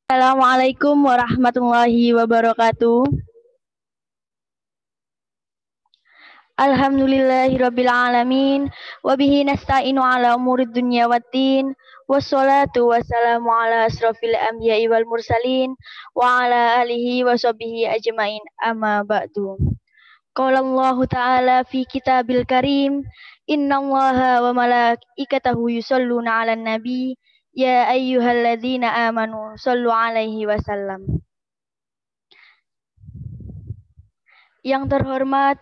Assalamualaikum warahmatullahi wabarakatuh. Alhamdulillahirabbil alamin wa bihi nasta'inu ala umurid dunya waddin wassalatu wassalamu ala asrofil anbiya'i wal mursalin wa ala alihi wa sahbihi ajmain amma ba'du. Qala Allah ta'ala fi kitabil karim innallaha wa malaikatahu yusholluna 'alan nabi ya ayyuhalladzina amanu shallu 'alaihi wasallam. Yang terhormat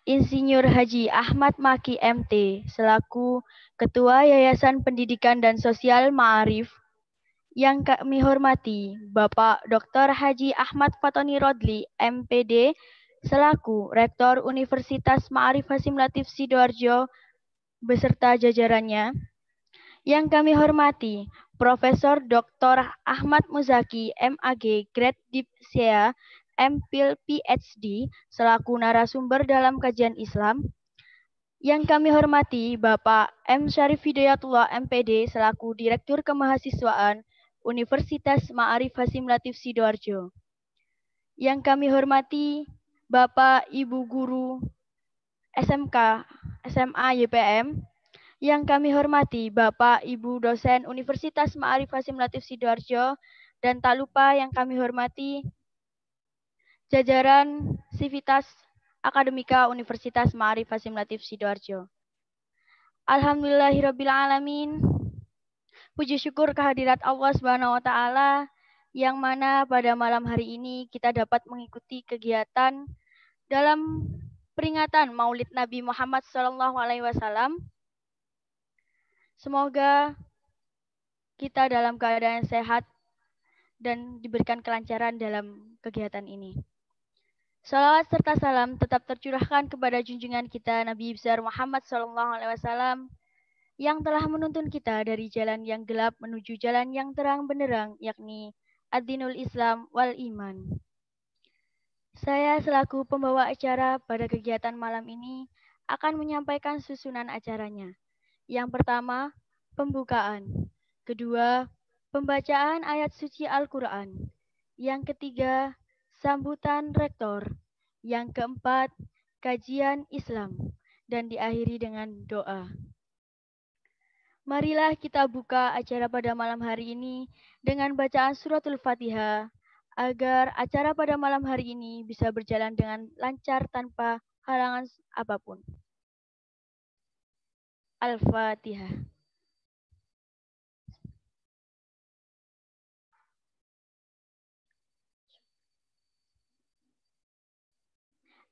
Insinyur Haji Ahmad Maki MT selaku Ketua Yayasan Pendidikan dan Sosial Ma'arif. Yang kami hormati Bapak Dr. Haji Ahmad Fatoni Rodli MPD selaku Rektor Universitas Ma'arif Hasim Latif Sidoarjo beserta jajarannya. Yang kami hormati Profesor Dr. Ahmad Muzaki MAG Grade Dipsia MPhil PhD selaku narasumber dalam kajian Islam. Yang kami hormati Bapak M. Syarif Hidayatullah MPD selaku Direktur Kemahasiswaan Universitas Ma'arif Hasim Latif Sidoarjo. Yang kami hormati Bapak Ibu Guru SMK SMA YPM. Yang kami hormati Bapak Ibu dosen Universitas Ma'arif Hasim Latif Sidoarjo dan tak lupa yang kami hormati jajaran Sivitas Akademika Universitas Ma'arif Hasim Latif Sidoarjo. Alhamdulillahirabbil alamin. Puji syukur kehadirat Allah Subhanahu wa taala yang mana pada malam hari ini kita dapat mengikuti kegiatan dalam peringatan Maulid Nabi Muhammad SAW. Semoga kita dalam keadaan sehat dan diberikan kelancaran dalam kegiatan ini. Salawat serta salam tetap tercurahkan kepada junjungan kita Nabi besar Muhammad SAW yang telah menuntun kita dari jalan yang gelap menuju jalan yang terang benderang, yakni ad-dinul Islam wal iman. Saya selaku pembawa acara pada kegiatan malam ini akan menyampaikan susunan acaranya. Yang pertama, pembukaan. Kedua, pembacaan ayat suci Al-Quran. Yang ketiga, sambutan rektor. Yang keempat, kajian Islam. Dan diakhiri dengan doa. Marilah kita buka acara pada malam hari ini dengan bacaan suratul Fatihah agar acara pada malam hari ini bisa berjalan dengan lancar tanpa halangan apapun. Al-Fatihah.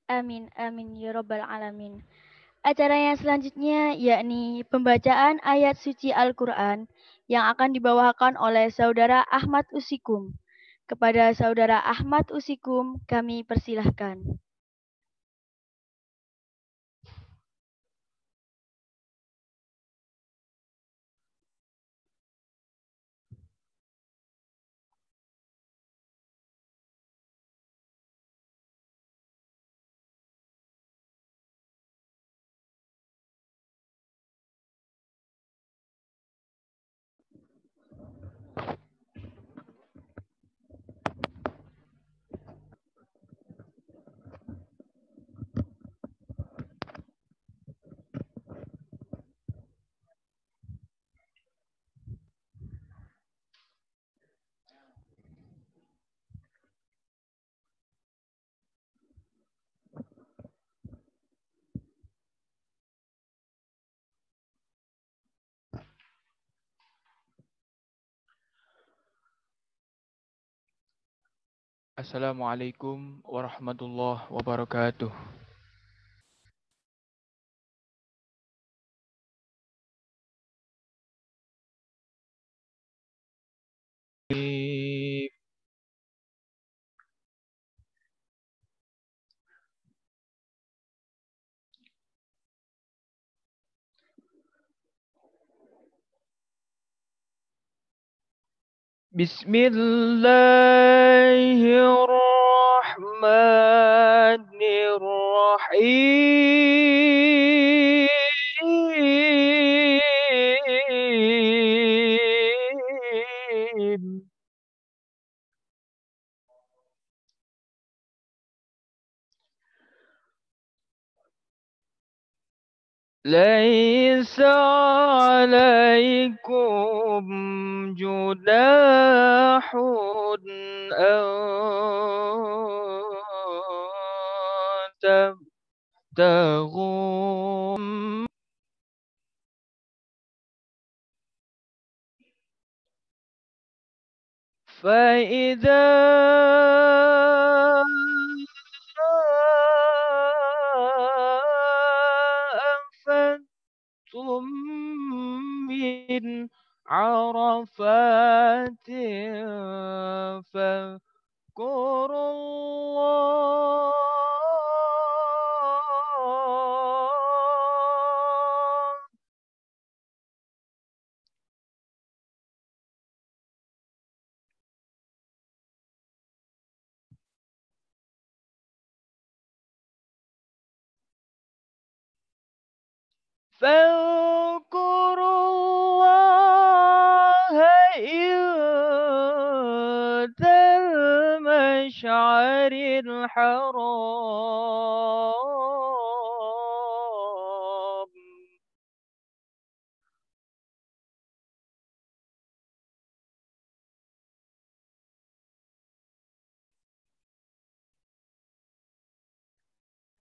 Amin, amin, ya Rabbal Alamin. Acara yang selanjutnya yakni pembacaan ayat suci Al-Quran yang akan dibawakan oleh Saudara Ahmad Usikum. Kepada Saudara Ahmad Usikum, kami persilahkan. Assalamualaikum warahmatullahi wabarakatuh. Bismillahirrahmanirrahim. ليس عليكم جناح أن تبتغوا فإذا أفدتم من عرفات فاذكروا الله فاذكروا الله عند المشعر الحرام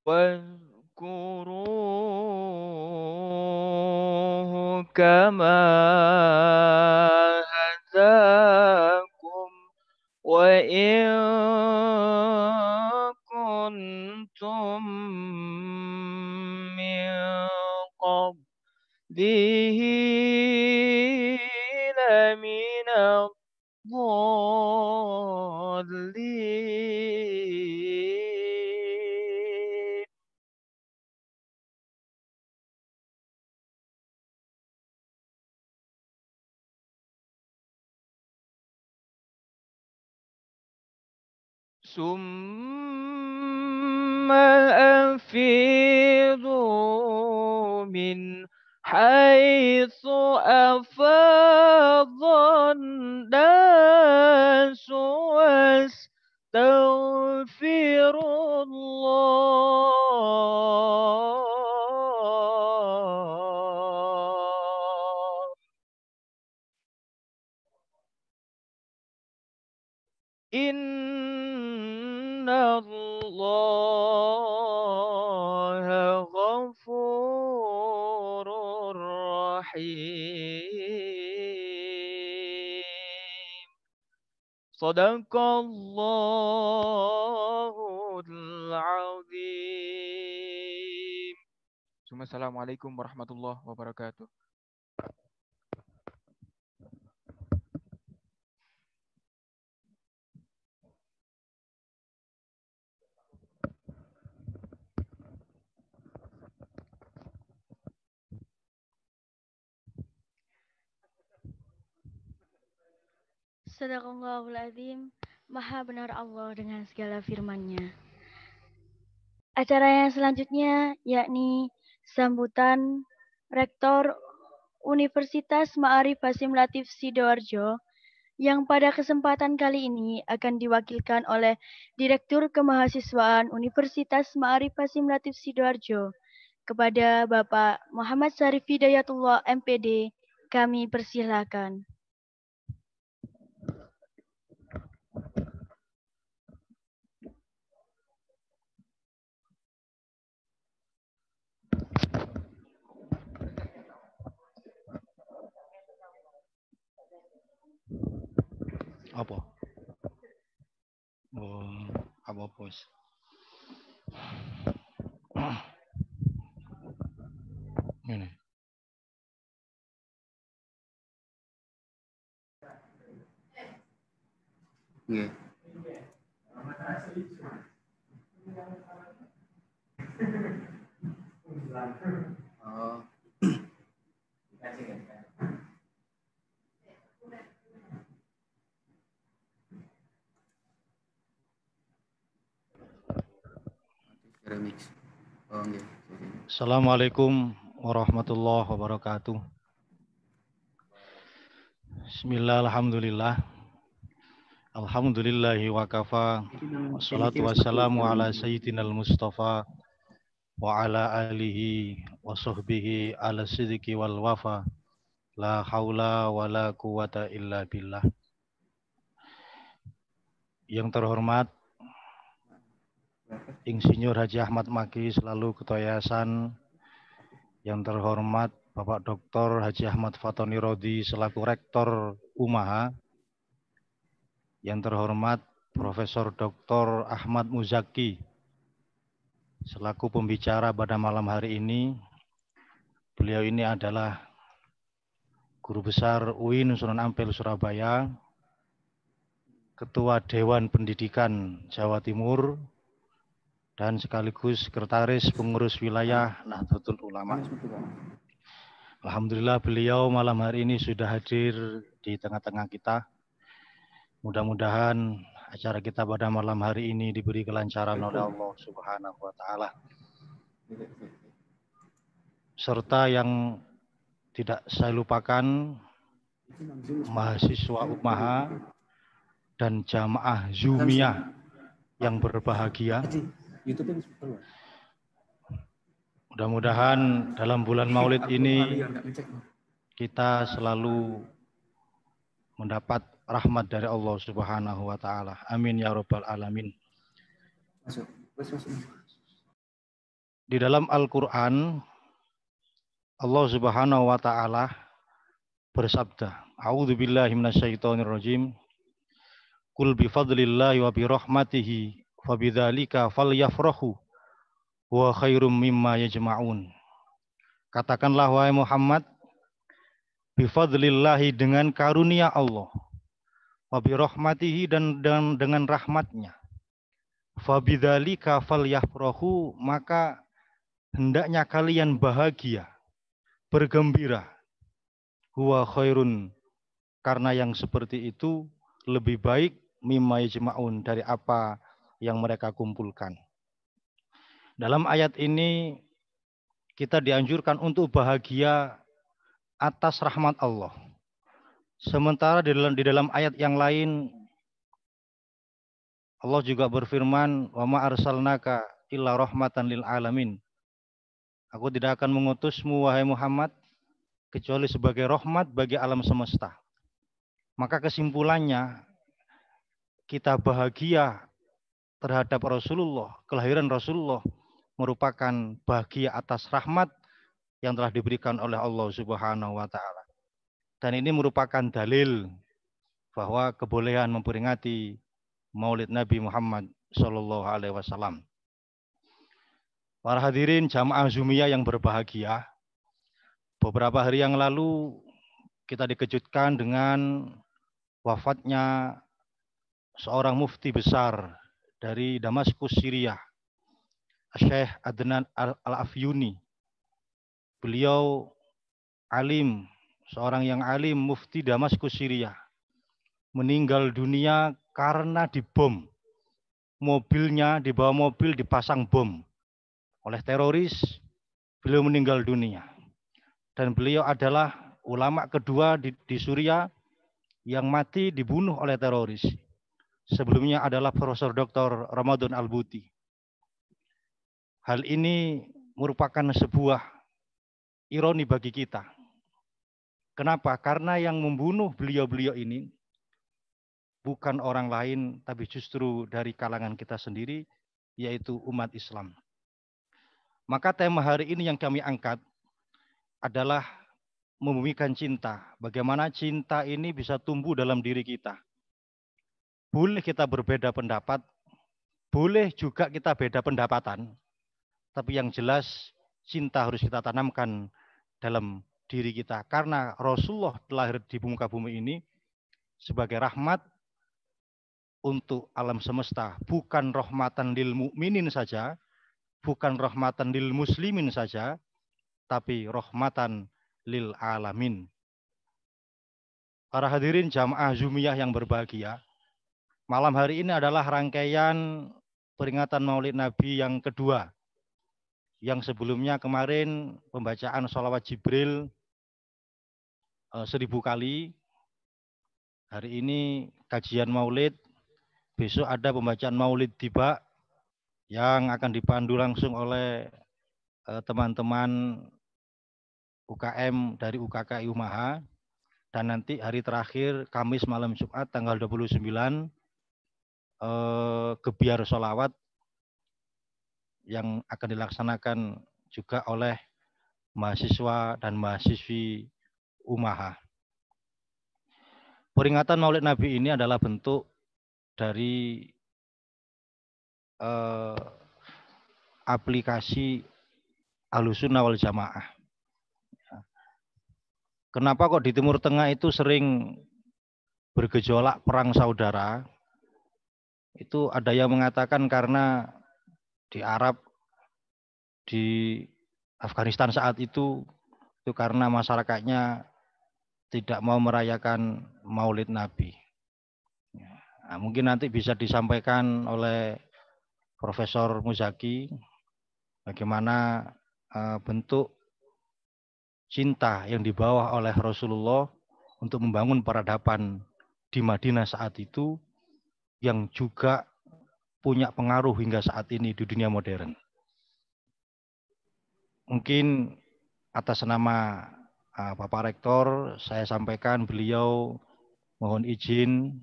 واذكروه كما هداكم وإن كنتم من قبله لمن الضالين ثم أفيضوا من حيث أفاض الناس واستغفروا الله إن الله غفور رحيم صدق الله العظيم. Assalamualaikum warahmatullahi wabarakatuh. Sadaqallahul Azim, Maha benar Allah dengan segala firman-Nya. Acara yang selanjutnya yakni sambutan Rektor Universitas Ma'arif Hasyim Latif Sidoarjo yang pada kesempatan kali ini akan diwakilkan oleh Direktur Kemahasiswaan Universitas Ma'arif Hasyim Latif Sidoarjo. Kepada Bapak Muhammad Syarif Hidayatullah MPD, kami persilakan. Apa? Oh, apa bos? Ini. Nggih. Oh. Remix. Oh, nggih. Assalamualaikum warahmatullahi wabarakatuh. Bismillah, alhamdulillah. Alhamdulillahi wa kafa. Wassalatu wassalamu ala sayyidinal Mustafa wa ala alihi wa sahbihi ala sidiki wal wafa. La haula wa la quwata illa billah. Yang terhormat Insinyur Haji Ahmad Maki selalu Ketua Yayasan. Yang terhormat Bapak Dr. Haji Ahmad Fatoni Rodi selaku Rektor UMAHA. Yang terhormat Profesor Dr. Ahmad Muzaki selaku pembicara pada malam hari ini. Beliau ini adalah Guru Besar UIN Sunan Ampel Surabaya, Ketua Dewan Pendidikan Jawa Timur, dan sekaligus Sekretaris Pengurus Wilayah Nahdlatul Ulama. Alhamdulillah beliau malam hari ini sudah hadir di tengah-tengah kita. Mudah-mudahan acara kita pada malam hari ini diberi kelancaran oleh Allah Subhanahu wa Ta'ala. Serta yang tidak saya lupakan, mahasiswa UMAHA dan jamaah Zumiyah yang berbahagia. Mudah-mudahan dalam bulan Maulid ini kita selalu mendapat rahmat dari Allah Subhanahu wa Ta'ala. Amin ya rabbal alamin. Di dalam Al-Qur'an Allah Subhanahu wa Ta'ala bersabda, A'udzubillahi minasyaitonirrajim. Qul bifadlillahi wa birahmatihi fabidzalika falyafrahu wa khairum mimma yajma'un. Katakanlah wahai Muhammad, bifadlillahi dengan karunia Allah, wa birahmatihi dan dengan rahmatnya. Fabidzalika falyafrahu, maka hendaknya kalian bahagia, bergembira. Huwa khairun, karena yang seperti itu lebih baik mimma yajma'un, dari apa yang mereka kumpulkan. Dalam ayat ini kita dianjurkan untuk bahagia atas rahmat Allah. Sementara di dalam ayat yang lain Allah juga berfirman, wa ma arsalnaka illa rahmatan lil alamin. Aku tidak akan mengutusmu wahai Muhammad kecuali sebagai rahmat bagi alam semesta. Maka kesimpulannya, kita bahagia terhadap Rasulullah, kelahiran Rasulullah merupakan bahagia atas rahmat yang telah diberikan oleh Allah Subhanahu wa Ta'ala. Dan ini merupakan dalil bahwa kebolehan memperingati Maulid Nabi Muhammad Sallallahu Alaihi Wasallam. Para hadirin jamaah Zumiyah yang berbahagia, beberapa hari yang lalu kita dikejutkan dengan wafatnya seorang mufti besar dari Damaskus, Syria, Syekh Adnan Al-Afyuni. Beliau alim, seorang yang alim, mufti Damaskus, Syria, meninggal dunia karena dibom. Mobilnya, di bawah mobil dipasang bom oleh teroris. Beliau meninggal dunia. Dan beliau adalah ulama kedua di Suriah yang mati dibunuh oleh teroris. Sebelumnya adalah Profesor Dr. Ramadan Al-Buti. Hal ini merupakan sebuah ironi bagi kita. Kenapa? Karena yang membunuh beliau-beliau ini bukan orang lain, tapi justru dari kalangan kita sendiri, yaitu umat Islam. Maka tema hari ini yang kami angkat adalah membumikan cinta. Bagaimana cinta ini bisa tumbuh dalam diri kita. Boleh kita berbeda pendapat, boleh juga kita beda pendapatan, tapi yang jelas cinta harus kita tanamkan dalam diri kita. Karena Rasulullah lahir di muka bumi ini sebagai rahmat untuk alam semesta. Bukan rahmatan lil mukminin saja, bukan rahmatan lil muslimin saja, tapi rahmatan lil alamin. Para hadirin jamaah Zumiyah yang berbahagia, malam hari ini adalah rangkaian peringatan Maulid Nabi yang kedua. Yang sebelumnya kemarin pembacaan sholawat Jibril 1000 kali. Hari ini kajian Maulid. Besok ada pembacaan Maulid Tiba yang akan dipandu langsung oleh teman-teman UKM dari UKKI Umaha, dan nanti hari terakhir Kamis malam Jumat tanggal 29 gebiar sholawat yang akan dilaksanakan juga oleh mahasiswa dan mahasiswi Umaha. Peringatan Maulid Nabi ini adalah bentuk dari aplikasi Ahlussunnah wal Jamaah. Kenapa kok di Timur Tengah itu sering bergejolak perang saudara? Itu ada yang mengatakan karena di Arab, di Afghanistan saat itu karena masyarakatnya tidak mau merayakan Maulid Nabi. Nah, mungkin nanti bisa disampaikan oleh Profesor Muzaki bagaimana bentuk cinta yang dibawa oleh Rasulullah untuk membangun peradaban di Madinah saat itu yang juga punya pengaruh hingga saat ini di dunia modern. Mungkin atas nama Bapak Rektor saya sampaikan beliau mohon izin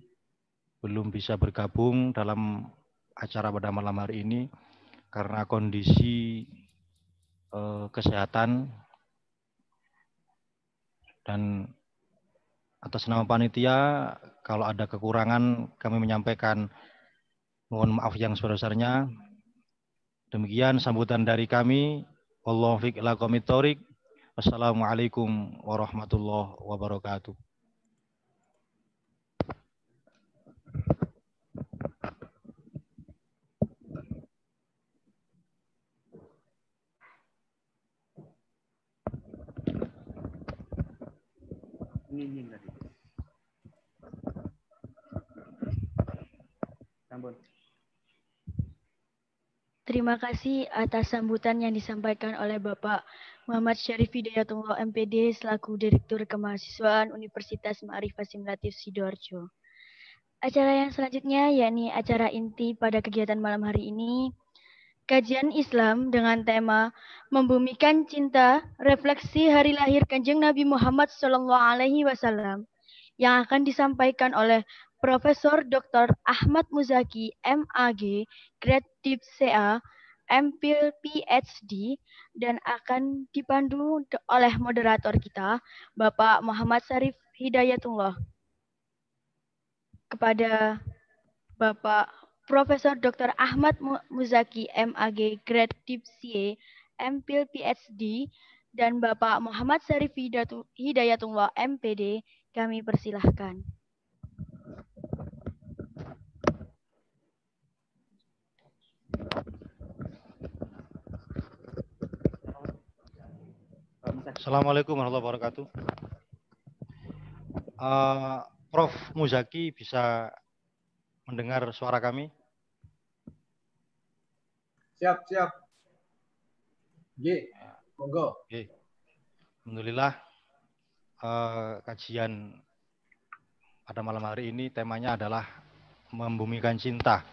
belum bisa bergabung dalam acara pada malam hari ini karena kondisi kesehatan. Dan atas nama panitia, kalau ada kekurangan kami menyampaikan mohon maaf yang sebesar-besarnya. Demikian sambutan dari kami. Wallahu fiq ila qomit thoriq. Wassalamualaikum warahmatullahi wabarakatuh. Ini tadi. Sambut. Terima kasih atas sambutan yang disampaikan oleh Bapak Muhammad Syarif Hidayatullah MPD selaku Direktur Kemahasiswaan Universitas Ma'arif Hasim Latif Sidoarjo. Acara yang selanjutnya yakni acara inti pada kegiatan malam hari ini, kajian Islam dengan tema Membumikan Cinta, Refleksi Hari Lahir Kanjeng Nabi Muhammad SAW yang akan disampaikan oleh Profesor Dr. Ahmad Muzaki, MAG, Grade Dip CA, MPhil PhD, dan akan dipandu oleh moderator kita, Bapak Muhammad Syarif Hidayatullah. Kepada Bapak Profesor Dr. Ahmad Muzaki, MAG, Grade Dip CA, MPhil PhD, dan Bapak Muhammad Syarif Hidayatullah, MPD, kami persilahkan. Assalamualaikum warahmatullahi wabarakatuh. Prof. Muzaki bisa mendengar suara kami? Siap. G, monggo. Oke. Alhamdulillah kajian pada malam hari ini temanya adalah membumikan cinta.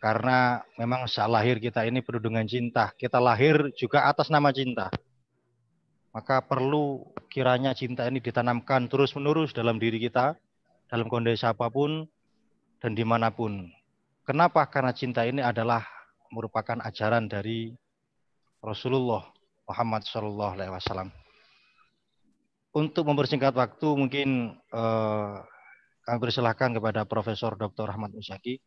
Karena memang sejak lahir kita ini penuh dengan cinta. Kita lahir juga atas nama cinta. Maka perlu kiranya cinta ini ditanamkan terus-menerus dalam diri kita, dalam kondisi apapun dan dimanapun. Kenapa? Karena cinta ini adalah merupakan ajaran dari Rasulullah Muhammad SAW. Untuk mempersingkat waktu, mungkin kami persilahkan kepada Profesor Dr. Ahmad Muzaki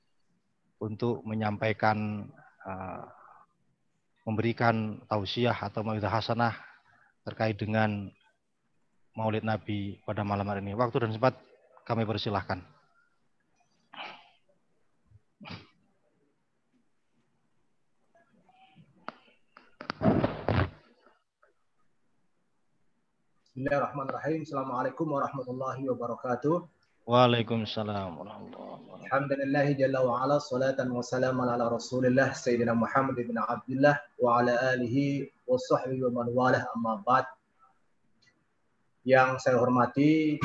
untuk menyampaikan, memberikan tausiah atau mau'izah hasanah terkait dengan Maulid Nabi pada malam hari ini. Waktu dan tempat kami persilahkan. Bismillahirrahmanirrahim. Assalamualaikum warahmatullahi wabarakatuh. Waalaikumsalam warahmatullahi wabarakatuh. Alhamdulillahi jalla wa ala, salatan wa salaman ala rasulillah Sayyidina Muhammad ibn Abdullah wa ala alihi wa sahbihi wa man walah, amma ba'd. Yang saya hormati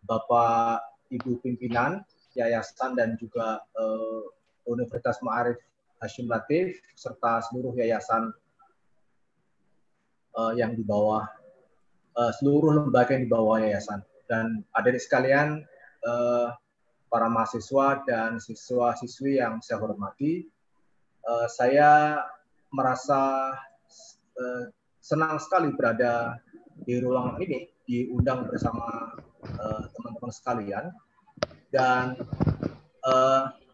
Bapak Ibu pimpinan Yayasan dan juga Universitas Ma'arif Hashim Latif serta seluruh yayasan yang di bawah seluruh lembaga yang di bawah yayasan, dan adik sekalian, para mahasiswa dan siswa-siswi yang saya hormati, saya merasa senang sekali berada di ruangan ini, diundang bersama teman-teman sekalian, dan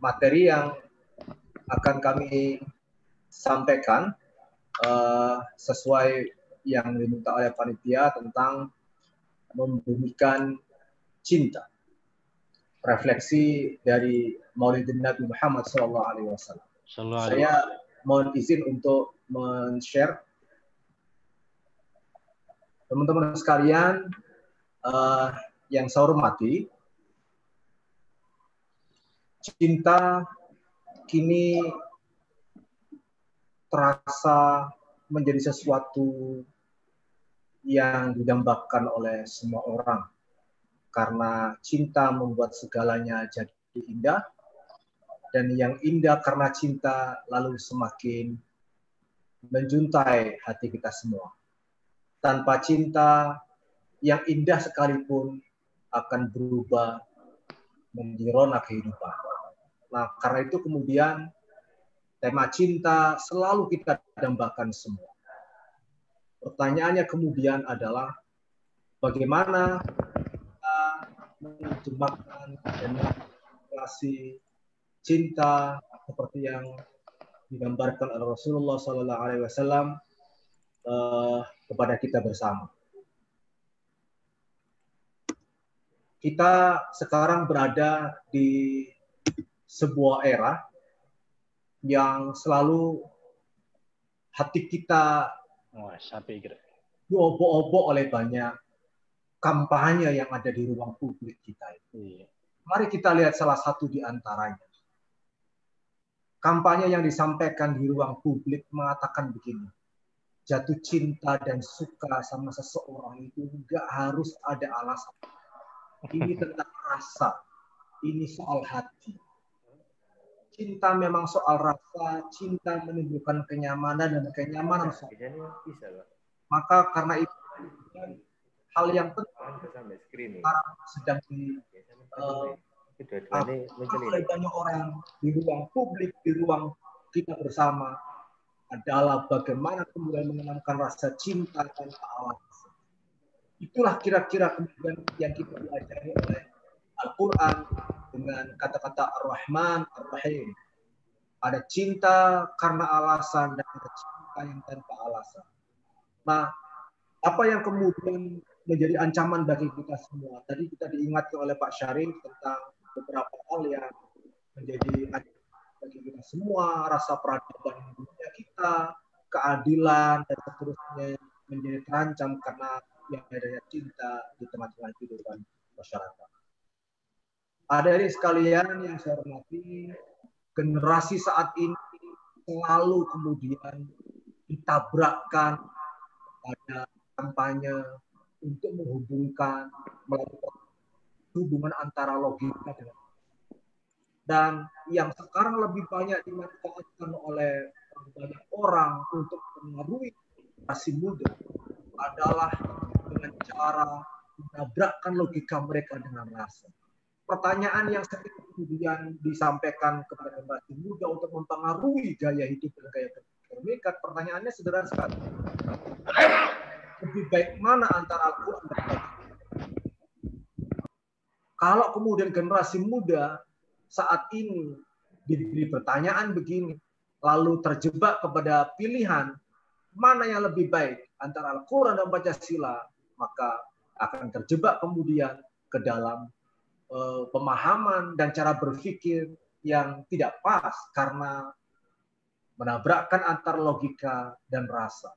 materi yang akan kami sampaikan sesuai yang diminta oleh panitia tentang membumikan cinta, refleksi dari Maulidin Nabi Muhammad SAW. Saya mohon izin untuk men-share. Teman-teman sekalian yang saya hormati, cinta kini terasa menjadi sesuatu yang didambakan oleh semua orang, karena cinta membuat segalanya jadi indah, dan yang indah karena cinta lalu semakin menjuntai hati kita semua. Tanpa cinta, yang indah sekalipun akan berubah menjadi rona kehidupan. Nah, karena itu kemudian tema cinta selalu kita dambakan semua. Pertanyaannya kemudian adalah bagaimana kita menerjemahkan dan menginspirasi cinta seperti yang digambarkan oleh Rasulullah SAW kepada kita bersama. Kita sekarang berada di sebuah era yang selalu hati kita diobok-obok oleh banyak kampanye yang ada di ruang publik kita. Mari kita lihat salah satu di antaranya. Kampanye yang disampaikan di ruang publik mengatakan begini: jatuh cinta dan suka sama seseorang itu nggak harus ada alasan. Ini tentang rasa, ini soal hati. Cinta memang soal rasa, cinta menimbulkan kenyamanan, dan kenyamanan soal. Maka karena itu hal yang penting sekarang sedang oleh banyak orang di ruang publik, di ruang kita bersama, adalah bagaimana kemudian menanamkan rasa cinta tanpa alasan. Itulah kira-kira kemudian yang kita pelajari oleh Al-Quran dengan kata-kata Ar-Rahman, Ar-Rahim. Ada cinta karena alasan dan ada cinta yang tanpa alasan. Nah, apa yang kemudian menjadi ancaman bagi kita semua? Tadi kita diingatkan oleh Pak Syarif tentang beberapa hal yang menjadi ancaman bagi kita semua, rasa peradaban dunia kita, keadilan, dan seterusnya menjadi terancam karena yang adanya cinta di tengah-tengah kehidupan masyarakat. Adik-adik sekalian yang saya hormati, generasi saat ini selalu kemudian ditabrakkan pada kampanye untuk menghubungkan, melakukan hubungan antara logika dan yang sekarang lebih banyak dimanfaatkan oleh banyak orang untuk mengaruhi generasi muda adalah dengan cara menabrakkan logika mereka dengan rasa. Pertanyaan yang sering kemudian disampaikan kepada generasi muda untuk mempengaruhi gaya hidup dan gaya berpikir mereka, pertanyaannya sederhana sekali. Lebih baik mana antara Al-Quran dan Al-Quran? Kalau kemudian generasi muda saat ini diberi pertanyaan begini, lalu terjebak kepada pilihan mana yang lebih baik antara Al-Quran dan Pancasila, maka akan terjebak kemudian ke dalam pemahaman dan cara berpikir yang tidak pas karena menabrakkan antara logika dan rasa.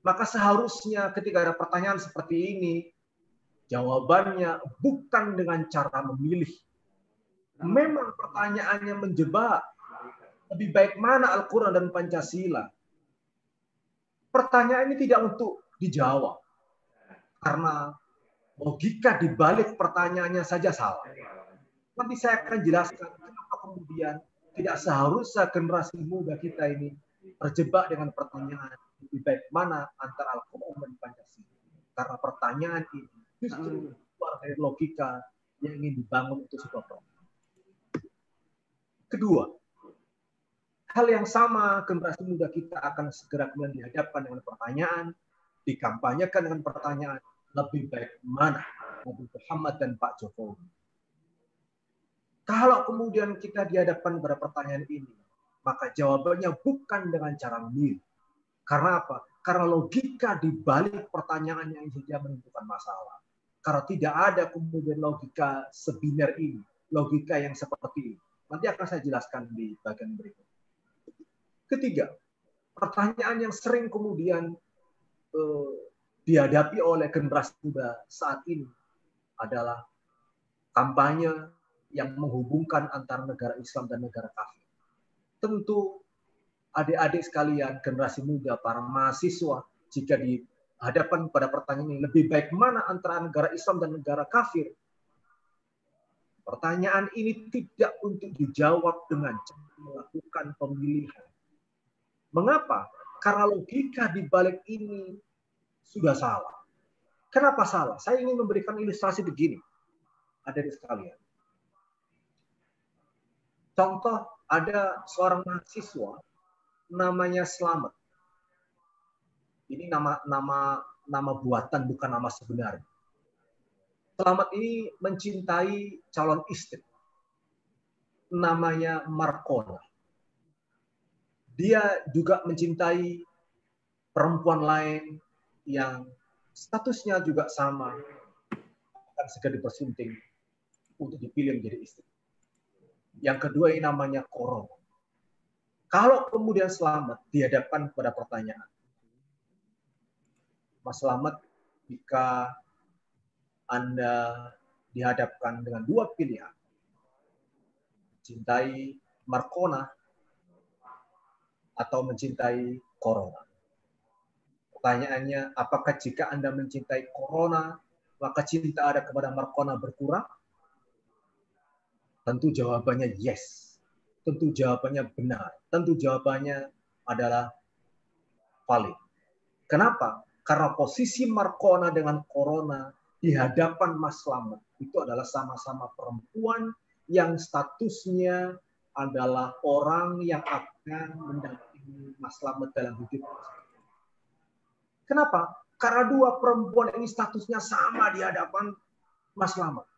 Maka seharusnya ketika ada pertanyaan seperti ini, jawabannya bukan dengan cara memilih. Memang pertanyaannya menjebak. Lebih baik mana Al-Quran dan Pancasila? Pertanyaan ini tidak untuk dijawab. Karena logika di balik pertanyaannya saja salah. Nanti saya akan jelaskan kenapa kemudian Tidak seharusnya generasi muda kita ini terjebak dengan pertanyaan lebih baik mana antara Al-Quran dan Pancasila. Karena pertanyaan ini justru keluar dari logika yang ingin dibangun untuk sebuah problem. Kedua, hal yang sama generasi muda kita akan segera kemudian dihadapkan dengan pertanyaan, dikampanyekan dengan pertanyaan lebih baik mana Nabi Muhammad dan Pak Jokowi. Kalau kemudian kita dihadapkan pada pertanyaan ini, maka jawabannya bukan dengan cara memilih. Karena apa? Karena logika di balik pertanyaan yang saja menentukan masalah. Karena tidak ada kemudian logika sebiner ini, logika yang seperti ini. Nanti akan saya jelaskan di bagian berikut. Ketiga, pertanyaan yang sering kemudian dihadapi oleh generasi muda saat ini adalah kampanye yang menghubungkan antara negara Islam dan negara kafir. Tentu adik-adik sekalian, generasi muda, para mahasiswa, jika dihadapkan pada pertanyaan ini, lebih baik mana antara negara Islam dan negara kafir? Pertanyaan ini tidak untuk dijawab dengan cara melakukan pemilihan. Mengapa? Karena logika di balik ini sudah salah. Kenapa salah? Saya ingin memberikan ilustrasi begini, adik-adik sekalian. Contoh, ada seorang mahasiswa namanya Slamet. Ini nama buatan, bukan nama sebenarnya. Slamet ini mencintai calon istri. Namanya Markona. Dia juga mencintai perempuan lain yang statusnya juga sama, akan segera dipersunting untuk dipilih menjadi istri. Yang kedua ini namanya Korong. Kalau kemudian Slamet dihadapkan pada pertanyaan, Mas Slamet, jika Anda dihadapkan dengan dua pilihan, mencintai Markona atau mencintai Corona. Pertanyaannya, apakah jika Anda mencintai Corona, maka cinta Anda kepada Markona berkurang? Tentu jawabannya yes. Tentu jawabannya benar. Tentu jawabannya adalah valid. Kenapa? Karena posisi Markona dengan Corona di hadapan Mas Slamet itu adalah sama-sama perempuan yang statusnya adalah orang yang akan mendampingi Mas Slamet dalam hidup. Kenapa? Karena dua perempuan ini statusnya sama di hadapan Mas Slamet.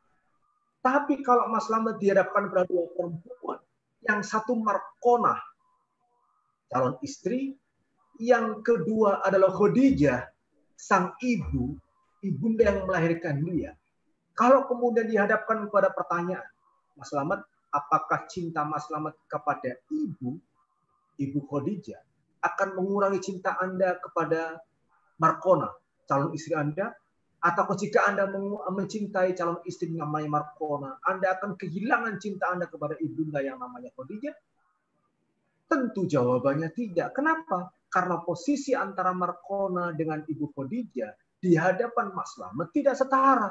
Tapi kalau Mas Slamet dihadapkan pada dua perempuan, yang satu Markona, calon istri, yang kedua adalah Khadijah, sang ibu, ibunda yang melahirkan dia. Kalau kemudian dihadapkan pada pertanyaan, Mas Slamet, apakah cinta Mas Slamet kepada ibu Khadijah, akan mengurangi cinta Anda kepada Markona, calon istri Anda? Atau jika Anda mencintai calon istri yang namanya Markona, Anda akan kehilangan cinta Anda kepada ibunda yang namanya Khadijah? Tentu jawabannya tidak. Kenapa? Karena posisi antara Markona dengan ibu Khadijah di hadapan Mas Slamet tidak setara.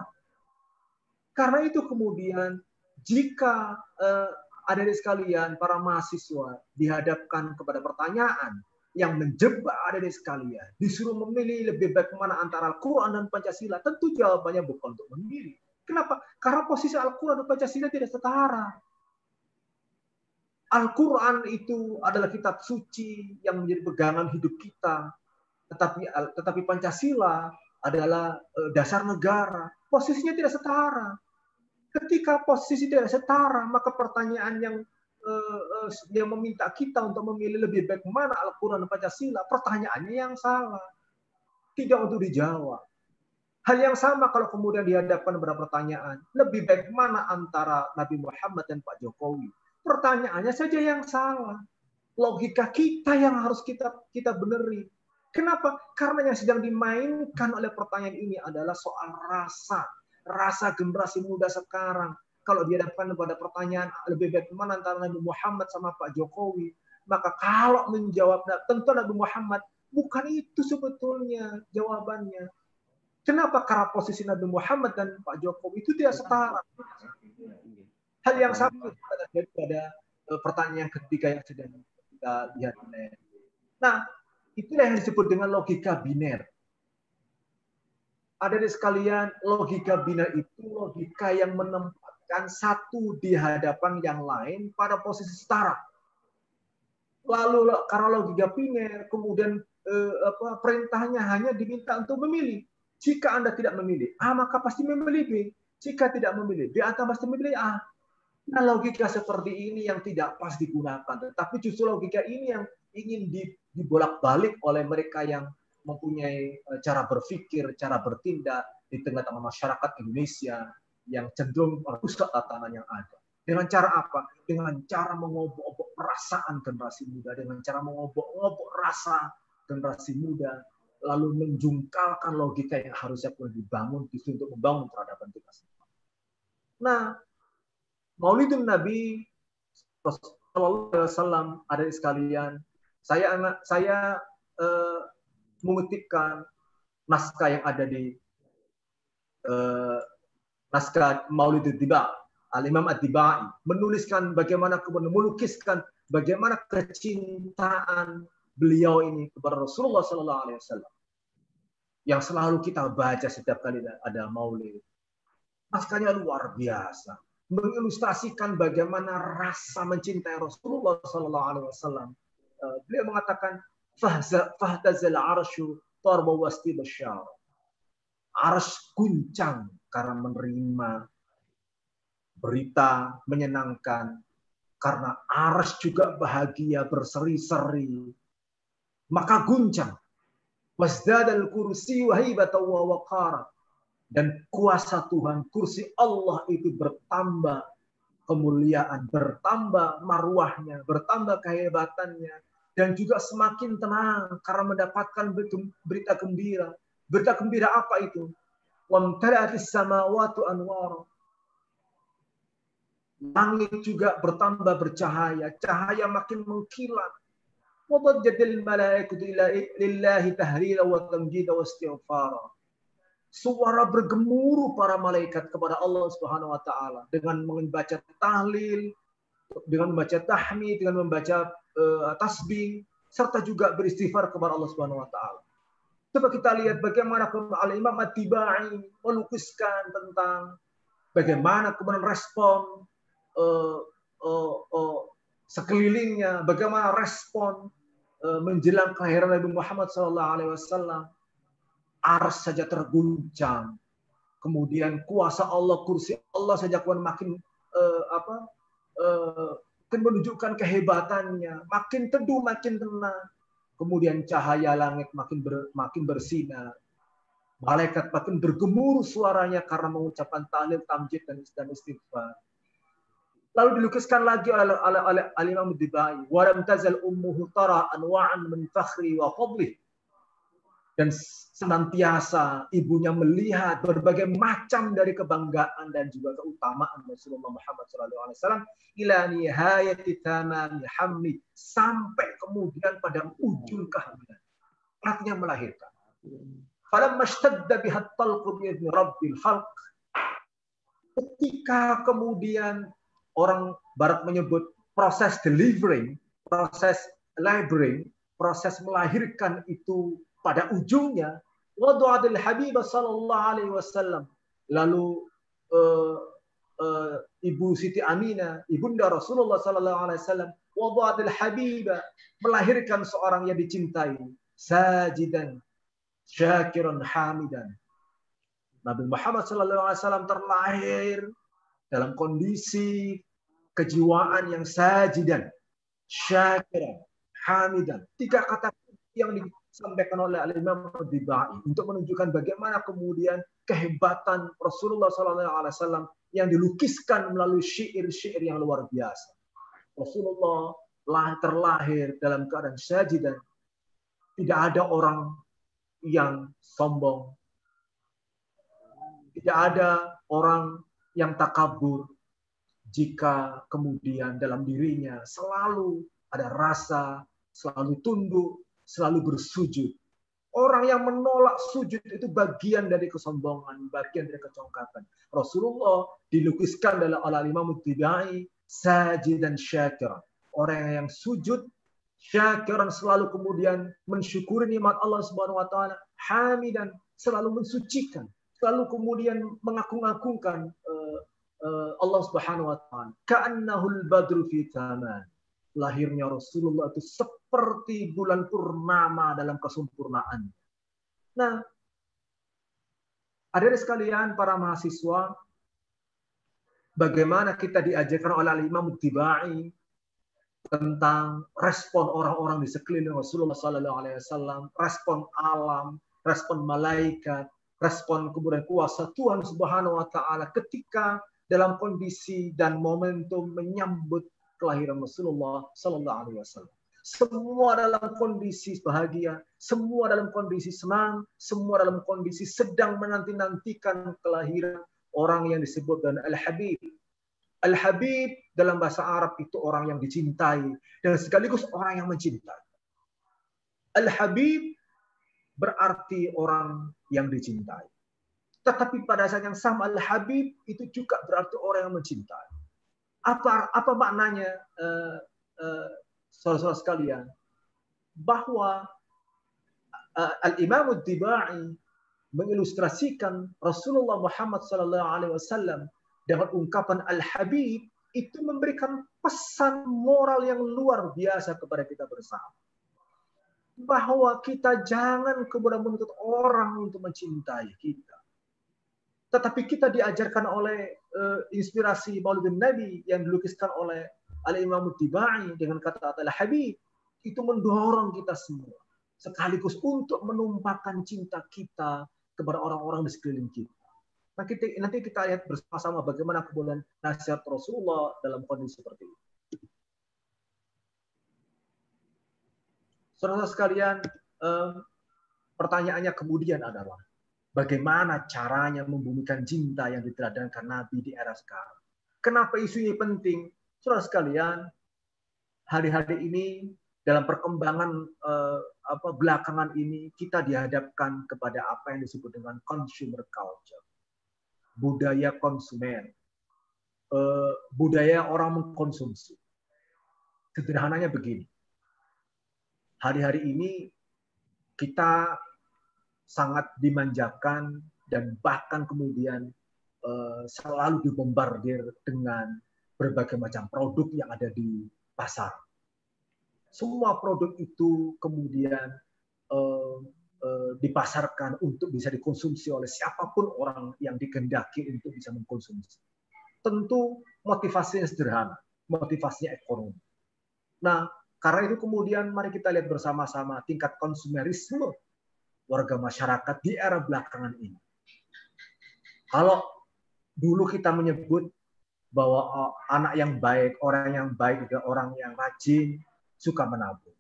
Karena itu kemudian jika adik-adik sekalian, para mahasiswa dihadapkan kepada pertanyaan yang menjebak adik-adik sekalian, disuruh memilih lebih baik mana antara Al-Quran dan Pancasila, tentu jawabannya bukan untuk memilih. Kenapa? Karena posisi Al-Quran dan Pancasila tidak setara. Al-Quran itu adalah kitab suci yang menjadi pegangan hidup kita, tetapi Pancasila adalah dasar negara. Posisinya tidak setara. Ketika posisi tidak setara, maka pertanyaan yang meminta kita untuk memilih lebih baik mana Al-Quran dan Pancasila, pertanyaannya yang salah. Tidak untuk dijawab. Hal yang sama kalau kemudian dihadapkan pada pertanyaan, lebih baik mana antara Nabi Muhammad dan Pak Jokowi. Pertanyaannya saja yang salah. Logika kita yang harus kita beneri. Kenapa? Karena yang sedang dimainkan oleh pertanyaan ini adalah soal rasa generasi muda sekarang. Kalau dihadapkan pada pertanyaan lebih baik mana antara Nabi Muhammad sama Pak Jokowi, maka kalau menjawab tentu Nabi Muhammad, bukan itu sebetulnya jawabannya. Kenapa? Karena posisi Nabi Muhammad dan Pak Jokowi itu tidak setara. Hal yang sama terjadi pada pertanyaan yang ketiga yang sedang kita lihat. Nah, itulah yang disebut dengan logika biner. Ada di sekalian, logika biner itu logika yang menempatkan satu di hadapan yang lain pada posisi setara. Lalu karena logika biner, kemudian perintahnya hanya diminta untuk memilih. Jika Anda tidak memilih A, maka pasti memilih B. Jika tidak memilih B, Anda pasti memilih A. Nah, logika seperti ini yang tidak pas digunakan. Tetapi justru logika ini yang ingin dibolak-balik oleh mereka yang mempunyai cara berpikir, cara bertindak di tengah-tengah masyarakat Indonesia yang cenderung merusak tatanan yang ada. Dengan cara apa? Dengan cara mengobok-obok perasaan generasi muda, dengan cara mengobok-obok rasa generasi muda, lalu menjungkalkan logika yang harusnya pun dibangun justru untuk membangun peradaban kita semua. Nah, Maulidun Nabi Sallallahu Alaihi Wasallam ada di sekalian. Saya mengutipkan naskah yang ada di naskah Maulidul Tiba, Al-Imam At-Tibai menuliskan bagaimana, kemudian melukiskan bagaimana kecintaan beliau ini kepada Rasulullah Sallallahu Alaihi Wasallam yang selalu kita baca setiap kali ada Maulid. Naskahnya luar biasa, mengilustrasikan bagaimana rasa mencintai Rasulullah Sallallahu Alaihi Wasallam. Beliau mengatakan, fahtazal arsyu tarba wasti basyar. Arsy guncang karena menerima berita menyenangkan, karena arsy juga bahagia berseri-seri, maka guncang. Wasdadal kursi wahibatan wa waqara, dan kuasa Tuhan, kursi Allah itu bertambah kemuliaan, bertambah marwahnya, bertambah kehebatannya, dan juga semakin tenang karena mendapatkan berita gembira. Berita gembira apa itu? Wamtala'atis samawatu anwara. Langit juga bertambah bercahaya, cahaya makin mengkilat. Wadajjadil malaikatu lillahi tahlila wa tamjida wa istighfara. Suara bergemuruh para malaikat kepada Allah Subhanahu wa taala dengan membaca tahlil, dengan membaca tahmid, dengan membaca tasbih, serta juga beristighfar kepada Allah Subhanahu wa taala. Coba kita lihat bagaimana Al-Imam At-Tibai melukiskan tentang bagaimana kemudian respon sekelilingnya, bagaimana respon menjelang kelahiran Nabi Muhammad SAW. Ars saja terguncang, kemudian kuasa Allah, kursi Allah saja makin menunjukkan kehebatannya, makin teduh, makin tenang. Kemudian cahaya langit makin bersinar, malaikat makin bergemuruh suaranya karena mengucapkan tahlil, tamjid dan istighfar. Lalu dilukiskan lagi oleh Al-Imam At-Tibai, wa lam tazal ummuhu tara anwa'an min fakhri wa fadlih. Dan senantiasa ibunya melihat berbagai macam dari kebanggaan dan juga keutamaan Rasulullah Muhammad SAW ila nihayati tamami hamli, sampai kemudian pada ujung kehamilan, artinya melahirkan. Falamma ishtadda biha at-talqu bi idzni rabbil khalq, ketika kemudian orang barat menyebut proses delivering, proses laboring, proses melahirkan itu pada ujungnya, wadu'adil Habib sallallahu alaihi wasallam, lalu Ibu Siti Aminah, ibunda Rasulullah sallallahu alaihi wasallam, wadu'adil Habib, melahirkan seorang yang dicintai, sajidan syakiran hamidan. Nabi Muhammad sallallahu alaihi wasallam terlahir dalam kondisi kejiwaan yang sajidan, syakiran, hamidan. Tiga kata yang disampaikan oleh Al-Imam At-Tibai untuk menunjukkan bagaimana kemudian kehebatan Rasulullah SAW yang dilukiskan melalui syair-syair yang luar biasa. Rasulullah terlahir dalam keadaan sajidan. Tidak ada orang yang sombong. Tidak ada orang yang takabur jika kemudian dalam dirinya selalu ada rasa, selalu tunduk, selalu bersujud. Orang yang menolak sujud itu bagian dari kesombongan, bagian dari kecongkakan. Rasulullah dilukiskan oleh Imam At-Tibai sajidan syakiran. Orang yang sujud syakiran, selalu kemudian mensyukuri nikmat Allah Subhanahu wa taala, hamidan, selalu mensucikan, selalu kemudian mengagung-agungkan Allah Subhanahu wa taala. Ka'annahul badru fi taman. Lahirnya Rasulullah itu seperti bulan purnama dalam kesempurnaan. Nah, hadirin sekalian para mahasiswa, bagaimana kita diajarkan oleh Imam Tibai tentang respon orang-orang di sekeliling Rasulullah SAW, respon alam, respon malaikat, respon kemudian kuasa Tuhan Subhanahu wa taala ketika dalam kondisi dan momentum menyambut kelahiran Rasulullah sallallahu alaihi wasallam. Semua dalam kondisi bahagia, semua dalam kondisi senang, semua dalam kondisi sedang menanti-nantikan kelahiran orang yang disebut dengan Al-Habib. Al-Habib dalam bahasa Arab itu orang yang dicintai dan sekaligus orang yang mencintai. Al-Habib berarti orang yang dicintai. Tetapi pada saat yang sama Al-Habib itu juga berarti orang yang mencintai. Apa maknanya, saudara-saudara sekalian? Bahwa Al-Imam Tibai mengilustrasikan Rasulullah Muhammad SAW dengan ungkapan Al-Habib itu memberikan pesan moral yang luar biasa kepada kita bersama. Bahwa kita jangan kemudian menuntut orang untuk mencintai kita. Tetapi kita diajarkan oleh inspirasi Maulid Nabi yang dilukiskan oleh Al-Imam Tibai dengan kata Al-Habib, itu mendorong kita semua sekaligus untuk menumpahkan cinta kita kepada orang-orang di sekeliling kita. Nanti kita lihat bersama-sama bagaimana kemudian nasihat Rasulullah dalam kondisi seperti ini. Saudara sekalian, pertanyaannya kemudian adalah bagaimana caranya membumikan cinta yang diteladankan Nabi di era sekarang. Kenapa isunya penting? Saudara sekalian, hari-hari ini dalam perkembangan belakangan ini kita dihadapkan kepada apa yang disebut dengan consumer culture. Budaya konsumen. Budaya orang mengkonsumsi. Sederhananya begini. Hari-hari ini kita sangat dimanjakan dan bahkan kemudian selalu dibombardir dengan berbagai macam produk yang ada di pasar. Semua produk itu kemudian dipasarkan untuk bisa dikonsumsi oleh siapapun orang yang dikehendaki untuk bisa mengkonsumsi. Tentu motivasinya sederhana, motivasinya ekonomi. Nah, karena itu kemudian mari kita lihat bersama-sama tingkat konsumerisme warga masyarakat di era belakangan ini. Kalau dulu kita menyebut bahwa anak yang baik, orang yang baik adalah orang yang rajin, suka menabung.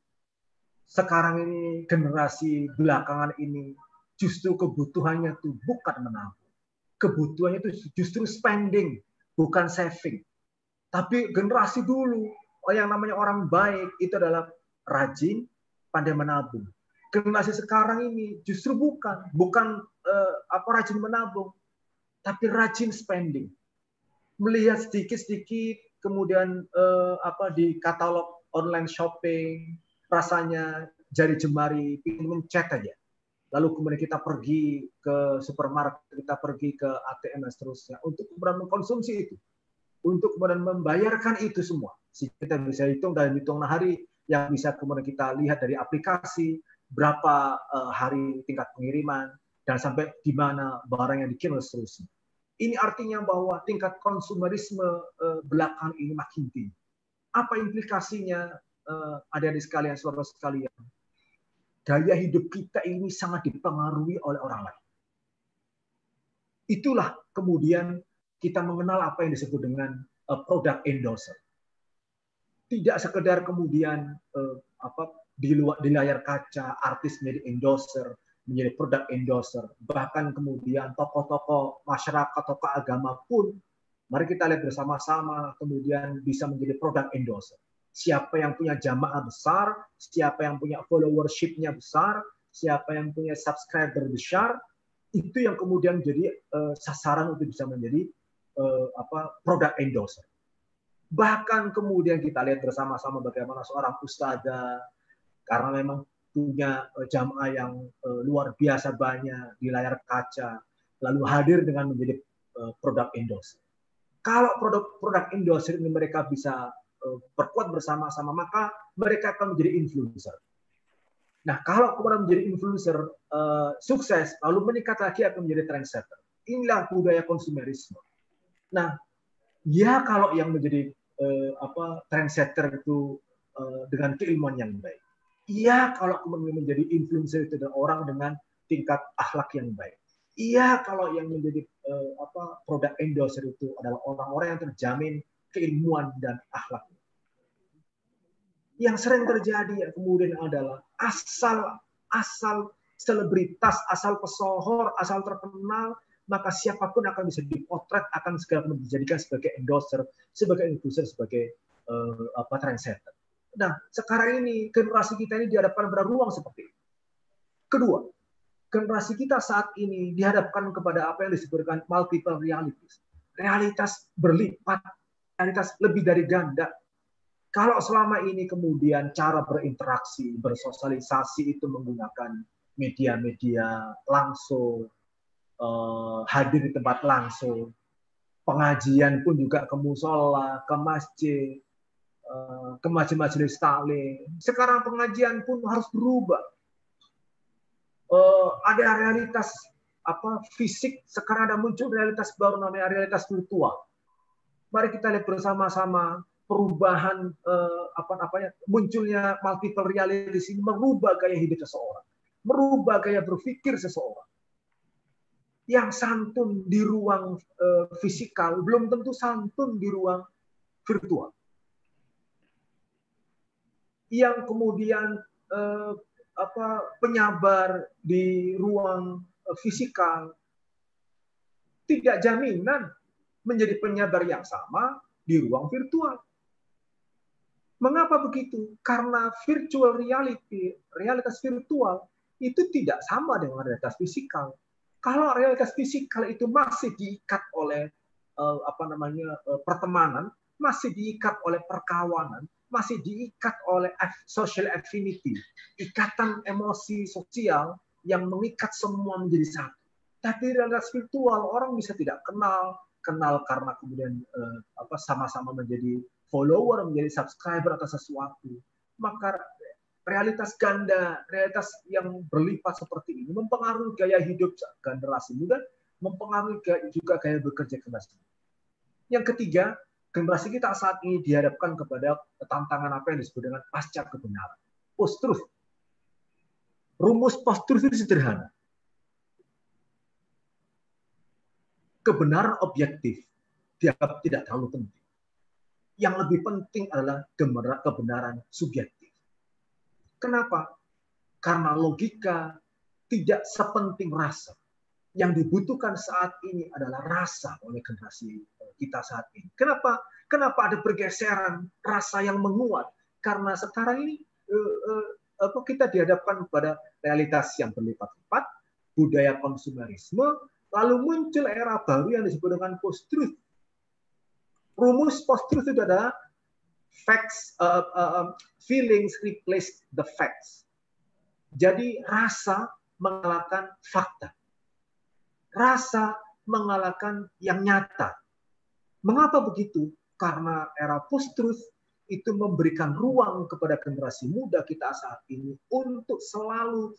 Sekarang ini generasi belakangan ini justru kebutuhannya itu bukan menabung. Kebutuhannya itu justru spending, bukan saving. Tapi generasi dulu yang namanya orang baik itu adalah rajin, pandai menabung. Generasi sekarang ini justru bukan rajin menabung, tapi rajin spending. Melihat sedikit-sedikit, kemudian di katalog online shopping, rasanya jari jemari ingin mencet aja. Lalu kemudian kita pergi ke supermarket, kita pergi ke ATM dan seterusnya untuk kemudian mengkonsumsi itu, untuk kemudian membayarkan itu semua. Kita bisa hitung dalam hitungan hari yang bisa kemudian kita lihat dari aplikasi berapa hari tingkat pengiriman dan sampai di mana barang yang dikirim dan seterusnya. Ini artinya bahwa tingkat konsumerisme belakangan ini makin tinggi. Apa implikasinya, adik-adik sekalian, saudara sekalian? Gaya hidup kita ini sangat dipengaruhi oleh orang lain. Itulah kemudian kita mengenal apa yang disebut dengan product endorser. Tidak sekedar kemudian di layar kaca artis menjadi endorser, menjadi produk endorser, bahkan kemudian tokoh-tokoh masyarakat, tokoh agama pun, mari kita lihat bersama-sama kemudian bisa menjadi produk endorser. Siapa yang punya jamaah besar, siapa yang punya followership-nya besar, siapa yang punya subscriber besar, itu yang kemudian jadi sasaran untuk bisa menjadi produk endorser. Bahkan kemudian kita lihat bersama-sama bagaimana seorang ustadzah, karena memang punya jamaah yang luar biasa banyak di layar kaca, lalu hadir dengan menjadi produk endorse. Kalau produk endorse ini mereka bisa berkuat bersama-sama, maka mereka akan menjadi influencer. Nah, kalau kemudian menjadi influencer sukses, lalu meningkat lagi akan menjadi trendsetter. Inilah budaya konsumerisme. Nah, ya kalau yang menjadi trendsetter itu dengan keilmuan yang baik. Iya kalau kemudian menjadi influencer itu adalah orang dengan tingkat akhlak yang baik. Iya kalau yang menjadi produk endorser itu adalah orang-orang yang terjamin keilmuan dan akhlaknya. Yang sering terjadi kemudian adalah asal selebritas, asal pesohor, asal terkenal, maka siapapun akan bisa dipotret, akan segera dijadikan sebagai endorser, sebagai influencer, sebagai trendsetter. Nah, sekarang ini generasi kita ini dihadapkan pada ruang seperti itu. Kedua, generasi kita saat ini dihadapkan kepada apa yang disebutkan multiple realities. Realitas berlipat, realitas lebih dari ganda. Kalau selama ini kemudian cara berinteraksi, bersosialisasi itu menggunakan media-media langsung, hadir di tempat langsung, pengajian pun juga ke musola, ke masjid, ke majelis taklim. Sekarang pengajian pun harus berubah. Ada realitas fisik, sekarang ada muncul realitas baru namanya realitas virtual. Mari kita lihat bersama-sama perubahan munculnya multiple realities ini merubah gaya hidup seseorang, merubah gaya berpikir seseorang. Yang santun di ruang fisikal belum tentu santun di ruang virtual. Yang kemudian penyabar di ruang fisikal tidak jaminan menjadi penyabar yang sama di ruang virtual. Mengapa begitu? Karena virtual reality, realitas virtual itu tidak sama dengan realitas fisikal. Kalau realitas fisikal itu masih diikat oleh pertemanan, masih diikat oleh perkawanan, masih diikat oleh social affinity, ikatan emosi sosial yang mengikat semua menjadi satu. Tapi realitas virtual orang bisa tidak kenal karena kemudian sama-sama menjadi follower, menjadi subscriber atau sesuatu. Maka realitas ganda, realitas yang berlipat seperti ini mempengaruhi gaya hidup generasi muda, mempengaruhi juga gaya bekerja generasi muda. Yang ketiga, generasi kita saat ini dihadapkan kepada tantangan apa yang disebut dengan pasca kebenaran. Post-truth. Rumus post-truth itu sederhana. Kebenaran objektif dianggap tidak terlalu penting. Yang lebih penting adalah kebenaran subjektif. Kenapa? Karena logika tidak sepenting rasa. Yang dibutuhkan saat ini adalah rasa oleh generasi kita saat ini. Kenapa? Kenapa ada pergeseran rasa yang menguat? Karena sekarang ini kita dihadapkan pada realitas yang berlipat-lipat, budaya konsumerisme, lalu muncul era baru yang disebut dengan post-truth. Rumus post-truth itu adalah facts, feelings replace the facts. Jadi rasa mengalahkan fakta. Rasa mengalahkan yang nyata. Mengapa begitu? Karena era post-truth itu memberikan ruang kepada generasi muda kita saat ini untuk selalu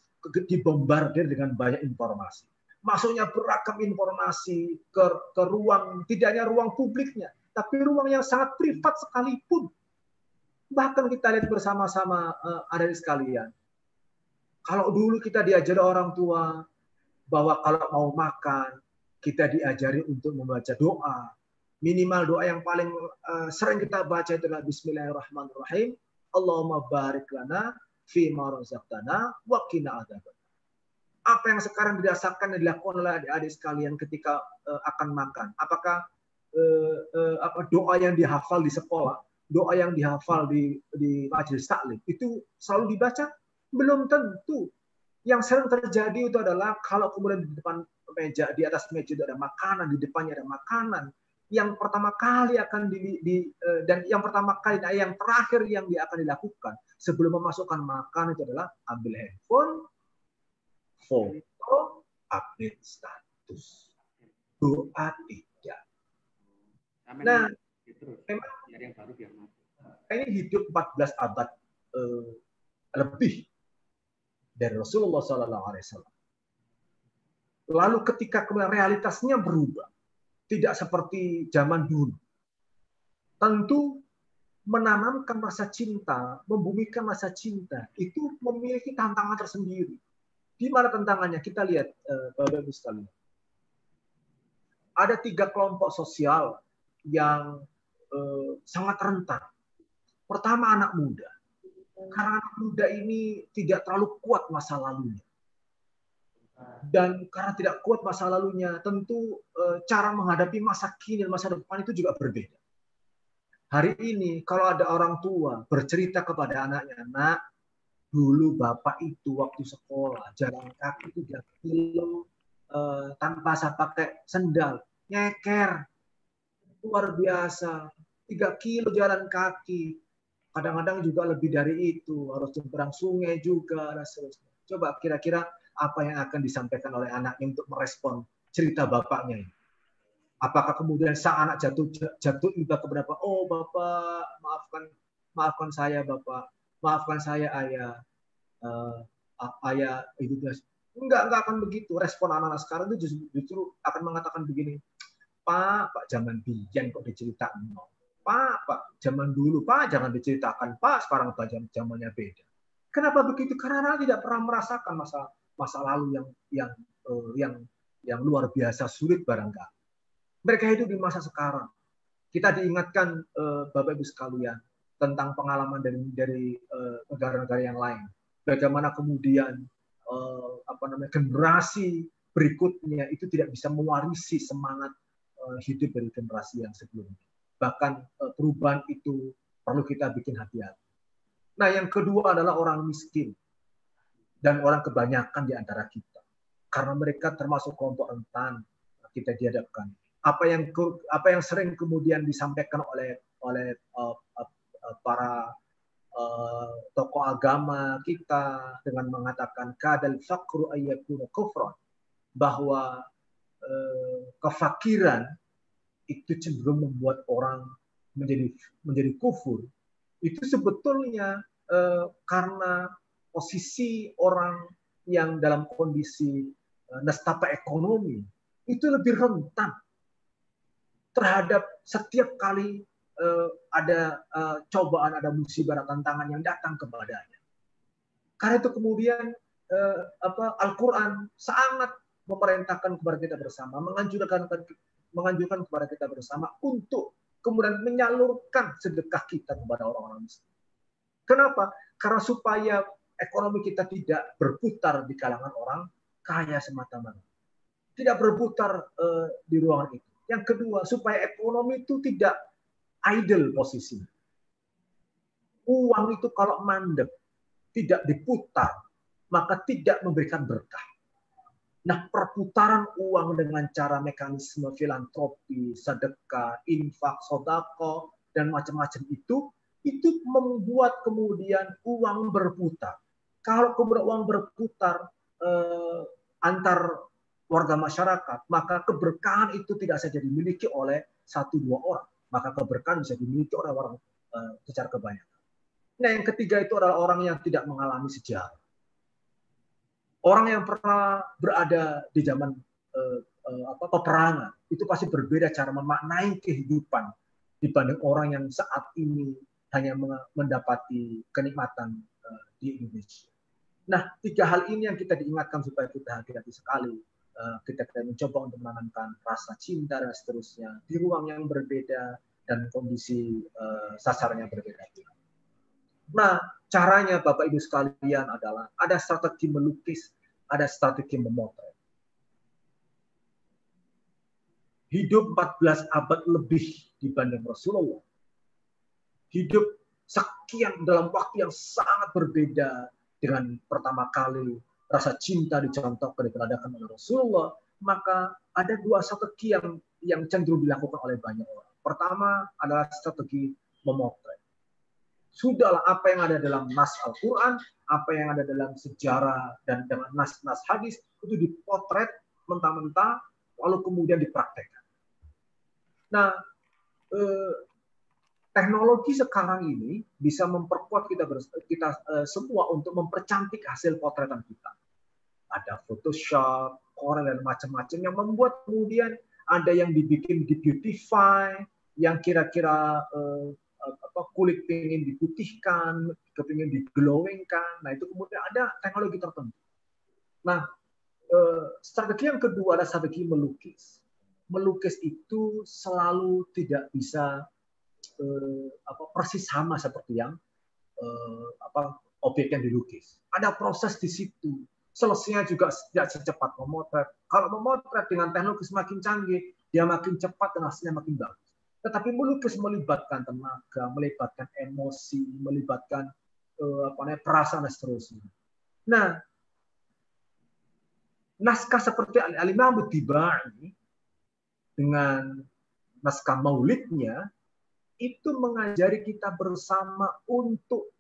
dibombardir dengan banyak informasi. Maksudnya beragam informasi ke ruang, tidak hanya ruang publiknya, tapi ruang yang sangat privat sekalipun. Bahkan kita lihat bersama-sama adik sekalian. Kalau dulu kita diajari orang tua bahwa kalau mau makan, kita diajari untuk membaca doa. Minimal doa yang paling sering kita baca adalah Bismillahirrahmanirrahim. Allahumma barik lana fi ma razaqtana wa qina adzabannar. Apa yang sekarang dirasakan dan dilakukan oleh adik-adik sekalian ketika akan makan? Apakah doa yang dihafal di sekolah, doa yang dihafal di majelis taklim itu selalu dibaca? Belum tentu. Yang sering terjadi itu adalah kalau kemudian di depan meja, di atas meja itu ada makanan, di depannya ada makanan, yang pertama kali akan dan yang pertama kali yang terakhir yang dia akan dilakukan sebelum memasukkan makanan itu adalah ambil handphone, foto, update status. Doa tidak. Nah, memang ini hidup 14 abad lebih dari Rasulullah SAW. Lalu ketika kemudian realitasnya berubah, tidak seperti zaman dulu. Tentu menanamkan rasa cinta, membumikan rasa cinta, itu memiliki tantangan tersendiri. Di mana tantangannya? Kita lihat, Bapak-Ibu sekalian. Ada 3 kelompok sosial yang sangat rentan. Pertama, anak muda. Karena anak muda ini tidak terlalu kuat masa lalunya. Dan karena tidak kuat masa lalunya, tentu cara menghadapi masa kini dan masa depan itu juga berbeda. Hari ini, kalau ada orang tua bercerita kepada anaknya, "Nak, dulu bapak itu waktu sekolah, jalan kaki 3 kilo tanpa saya pakai sendal, nyeker. Luar biasa, 3 kilo jalan kaki. Kadang-kadang juga lebih dari itu, harus nyebrang sungai juga, dan seterusnya." Coba kira-kira apa yang akan disampaikan oleh anaknya untuk merespon cerita bapaknya ini? Apakah kemudian sang anak jatuh iba kepada bapak, "Oh bapak, maafkan saya bapak, maafkan saya ayah, ayah itu." Enggak akan begitu. Respon anak-anak sekarang itu justru akan mengatakan begini, Pak, jangan bikin kok diceritakan. Pak, zaman dulu, Pak, jangan diceritakan. Pak, sekarang zamannya beda. Kenapa begitu? Karena anak tidak pernah merasakan masa lalu yang luar biasa sulit barangkali. Mereka hidup di masa sekarang. Kita diingatkan, Bapak Ibu sekalian, tentang pengalaman dari negara-negara yang lain. Bagaimana kemudian generasi berikutnya itu tidak bisa mewarisi semangat hidup dari generasi yang sebelumnya. Bahkan perubahan itu perlu kita bikin hati-hati. Nah, yang kedua adalah orang miskin dan orang kebanyakan di antara kita. Karena mereka termasuk kelompok rentan, kita dihadapkan. Apa yang sering kemudian disampaikan oleh para tokoh agama kita dengan mengatakan kadal faqru ayyakuna kufran, bahwa kefakiran itu cenderung membuat orang menjadi kufur. Itu sebetulnya karena posisi orang yang dalam kondisi nestapa ekonomi itu lebih rentan terhadap setiap kali ada cobaan, ada musibah, ada tantangan yang datang kepadanya. Karena itu kemudian Al-Quran sangat memerintahkan kepada kita bersama, menganjurkan kepada kita bersama untuk kemudian menyalurkan sedekah kita kepada orang-orang miskin. Kenapa? Karena supaya ekonomi kita tidak berputar di kalangan orang kaya semata-mata. Tidak berputar di ruangan itu. Yang kedua, supaya ekonomi itu tidak idle posisi. Uang itu kalau mandek, tidak diputar, maka tidak memberikan berkah. Nah, perputaran uang dengan cara mekanisme filantropi, sedekah, infak, sodako, dan macam-macam itu membuat kemudian uang berputar. Kalau kemudian uang berputar antar warga masyarakat, maka keberkahan itu tidak saja dimiliki oleh 1-2 orang, maka keberkahan bisa dimiliki oleh orang secara kebanyakan. Nah, yang ketiga itu adalah orang yang tidak mengalami sejarah. Orang yang pernah berada di zaman peperangan itu pasti berbeda cara memaknai kehidupan dibanding orang yang saat ini hanya mendapati kenikmatan di Indonesia. Nah, 3 hal ini yang kita diingatkan supaya kita hati-hati sekali. Kita mencoba untuk menanamkan rasa cinta dan seterusnya di ruang yang berbeda dan kondisi sasarnya berbeda. Nah, caranya Bapak Ibu sekalian adalah ada strategi melukis, ada strategi memotret. Hidup 14 abad lebih dibanding Rasulullah. Hidup sekian dalam waktu yang sangat berbeda dengan pertama kali rasa cinta dicontohkan, diperadakan oleh Rasulullah, maka ada 2 strategi yang cenderung dilakukan oleh banyak orang. Pertama adalah strategi memotret. Sudahlah apa yang ada dalam nas Al-Quran, apa yang ada dalam sejarah dan dengan nas-nas hadis itu dipotret mentah-mentah lalu kemudian dipraktekkan. Nah, teknologi sekarang ini bisa memperkuat kita semua untuk mempercantik hasil potretan kita. Ada Photoshop, Corel dan macam-macam yang membuat kemudian ada yang dibikin di beautify, yang kira-kira kulit pengen diputihkan, kepingin diglowingkan. Nah itu kemudian ada teknologi tertentu. Nah strategi yang kedua adalah strategi melukis. Melukis itu selalu tidak bisa persis sama seperti yang objek yang dilukis. Ada proses di situ. Selesainya juga tidak secepat memotret. Kalau memotret dengan teknologi semakin canggih, dia makin cepat dan hasilnya makin bagus. Tetapi melukis melibatkan tenaga, melibatkan emosi, melibatkan perasaan dan seterusnya. Nah, naskah seperti Al-Imam At-Tibai dengan naskah Maulidnya itu mengajari kita bersama untuk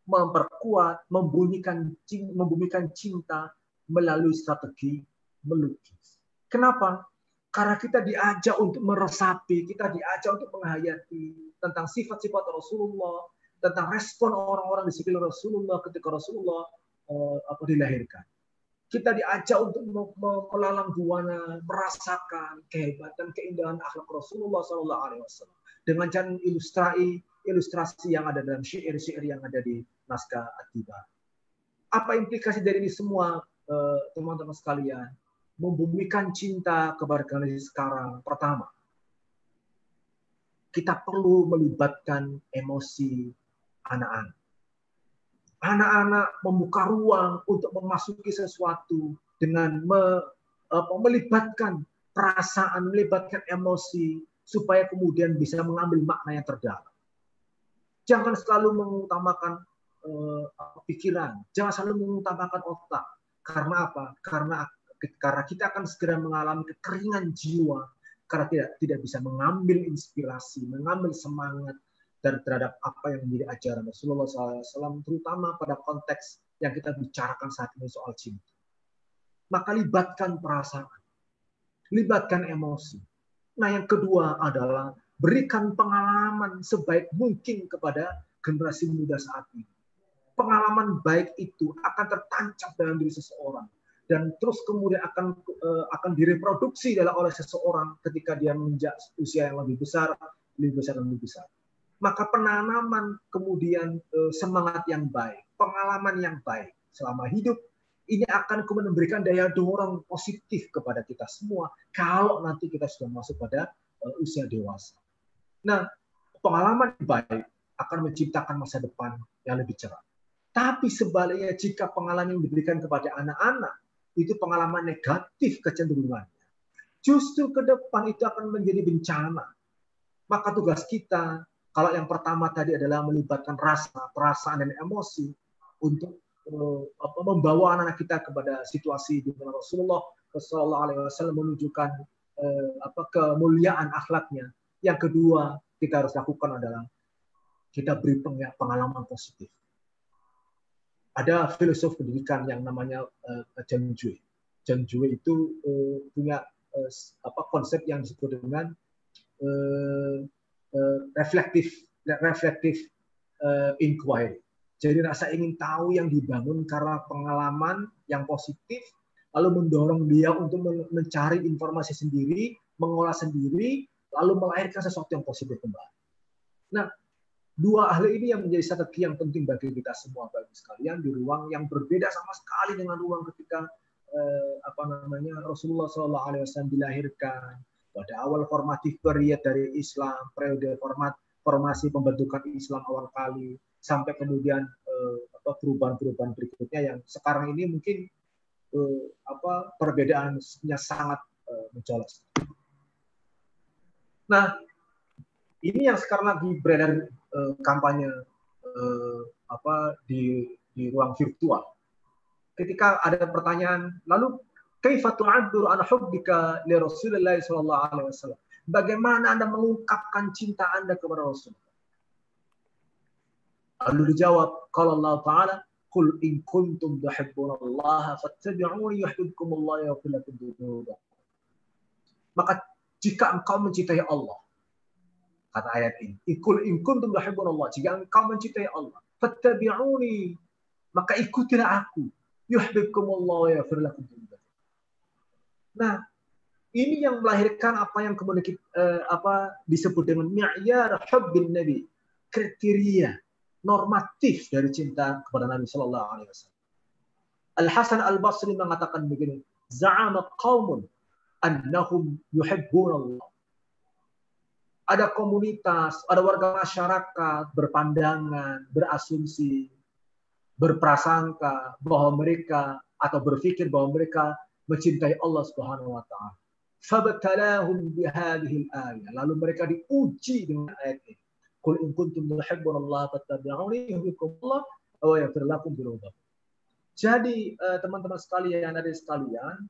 memperkuat, membumikan cinta melalui strategi melukis. Kenapa? Karena kita diajak untuk meresapi, kita diajak untuk menghayati tentang sifat-sifat Rasulullah, tentang respon orang-orang di sekitar Rasulullah ketika Rasulullah dilahirkan. Kita diajak untuk melalang buana, merasakan kehebatan, keindahan akhlak Rasulullah SAW dengan cara ilustrasi yang ada dalam syair-syair yang ada di naskah At-Tibai. Apa implikasi dari ini semua, teman-teman sekalian? Membumikan cinta kepada generasi sekarang. Pertama, kita perlu melibatkan emosi anak-anak. Anak-anak membuka ruang untuk memasuki sesuatu dengan melibatkan perasaan, melibatkan emosi, supaya kemudian bisa mengambil makna yang terdalam. Jangan selalu mengutamakan pikiran, jangan selalu mengutamakan otak. Karena apa? Karena kita akan segera mengalami kekeringan jiwa karena tidak bisa mengambil inspirasi, mengambil semangat terhadap apa yang menjadi ajaran Rasulullah SAW, terutama pada konteks yang kita bicarakan saat ini soal cinta. Maka libatkan perasaan, libatkan emosi. Nah, yang kedua adalah berikan pengalaman sebaik mungkin kepada generasi muda saat ini. Pengalaman baik itu akan tertancap dalam diri seseorang dan terus kemudian akan direproduksi oleh seseorang ketika dia menginjak usia yang lebih besar. Maka penanaman kemudian semangat yang baik, pengalaman yang baik selama hidup ini akan kemudian memberikan daya dorong positif kepada kita semua kalau nanti kita sudah masuk pada usia dewasa. Nah, pengalaman yang baik akan menciptakan masa depan yang lebih cerah. Tapi sebaliknya jika pengalaman yang diberikan kepada anak-anak itu pengalaman negatif kecenderungannya, justru ke depan itu akan menjadi bencana. Maka tugas kita, kalau yang pertama tadi adalah melibatkan rasa, perasaan, dan emosi untuk membawa anak-anak kita kepada situasi di mana Rasulullah SAW menunjukkan kemuliaan akhlaknya. Yang kedua kita harus lakukan adalah kita beri pengalaman positif. Ada filosof pendidikan yang namanya John Dewey. John Dewey itu punya konsep yang disebut dengan reflective inquiry. Jadi rasa ingin tahu yang dibangun karena pengalaman yang positif, lalu mendorong dia untuk mencari informasi sendiri, mengolah sendiri, lalu melahirkan sesuatu yang positif kembali. Nah, dua hal ini yang menjadi strategi yang penting bagi kita semua, bagi sekalian, di ruang yang berbeda sama sekali dengan ruang ketika Rasulullah SAW dilahirkan, pada awal formatif period dari Islam, periode formasi pembentukan Islam awal kali, sampai kemudian perubahan-perubahan berikutnya yang sekarang ini mungkin perbedaannya sangat mencolok. Nah, ini yang sekarang lagi beredar kampanye di ruang virtual. Ketika ada pertanyaan, lalu kaifa tu'addur an hubbika li Rasulillah sallallahu alaihi wasallam? Bagaimana Anda mengungkapkan cinta Anda kepada Rasulullah? Lalu dijawab, kalau Allah Ta'ala, Qul in kuntum tuhibbunallaha fattabi'uni yuhibbukumullah wa yaghfir lakum dzunubakum. Maka jika engkau mencintai Allah, kata ayat ini, Qul in kuntum tuhibbunallah, jika engkau mencintai Allah, fattabi'uni, maka ikutilah aku, yuhibbukumullah wa yaghfir lakum dzunubakum. Nah, ini yang melahirkan apa yang kemudian disebut dengan mi'yar hubbin nabi, kriteria normatif dari cinta kepada Nabi Shallallahu Alaihi Wasallam. Al Hasan Al Basri mengatakan begini, za'ama qaumun annahum yuhibbunallah. Ada komunitas, ada warga masyarakat berpandangan, berasumsi, berprasangka bahwa mereka atau berpikir bahwa mereka mencintai Allah Subhanahu wa taala. Fabtalahum bihadhihi al-ayah. Lalu mereka diuji dengan ayat ini. Qul in kuntum tuhibbunallaha fattabi'uni yuhibbukumullah wa yaghfir lakum dzunubakum. Jadi teman-teman sekalian, adik sekalian,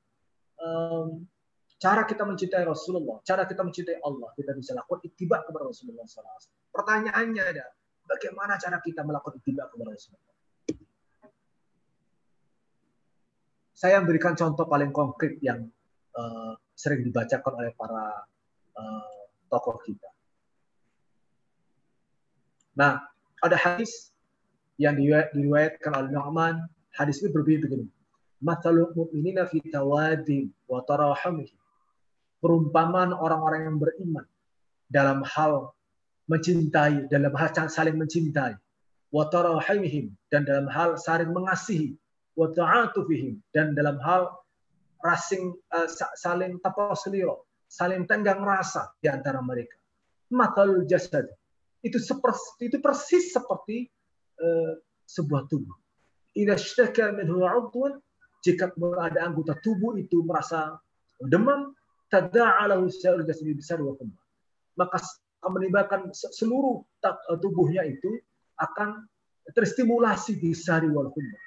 cara kita mencintai Rasulullah, cara kita mencintai Allah, kita bisa lakukan ittiba kepada Rasulullah SAW. Pertanyaannya ada, bagaimana cara kita melakukan ittiba kepada Rasulullah? Saya berikan contoh paling konkret yang sering dibacakan oleh para tokoh kita. Nah, ada hadis yang diriwayatkan oleh Nu'man. Hadis ini berbunyi begini. Mathalul mu'minina fi tawaddim wa tarahumihim. Perumpamaan orang-orang yang beriman dalam hal mencintai, dalam hal saling mencintai, wa tarahumihim, dan dalam hal saling mengasihi, wa ta'atufihim, dan dalam hal saling tapasliro, saling tenggang rasa di antara mereka. Mathalul jasad. Itu persis seperti sebuah tubuh. Idza ishtaka minhu 'udwun, jika ada anggota tubuh itu merasa demam, tada'a lahu sa'irul jasadi bisar wa humma. Maka akan menimbulkan seluruh tubuhnya itu akan terstimulasi bisari wal humma.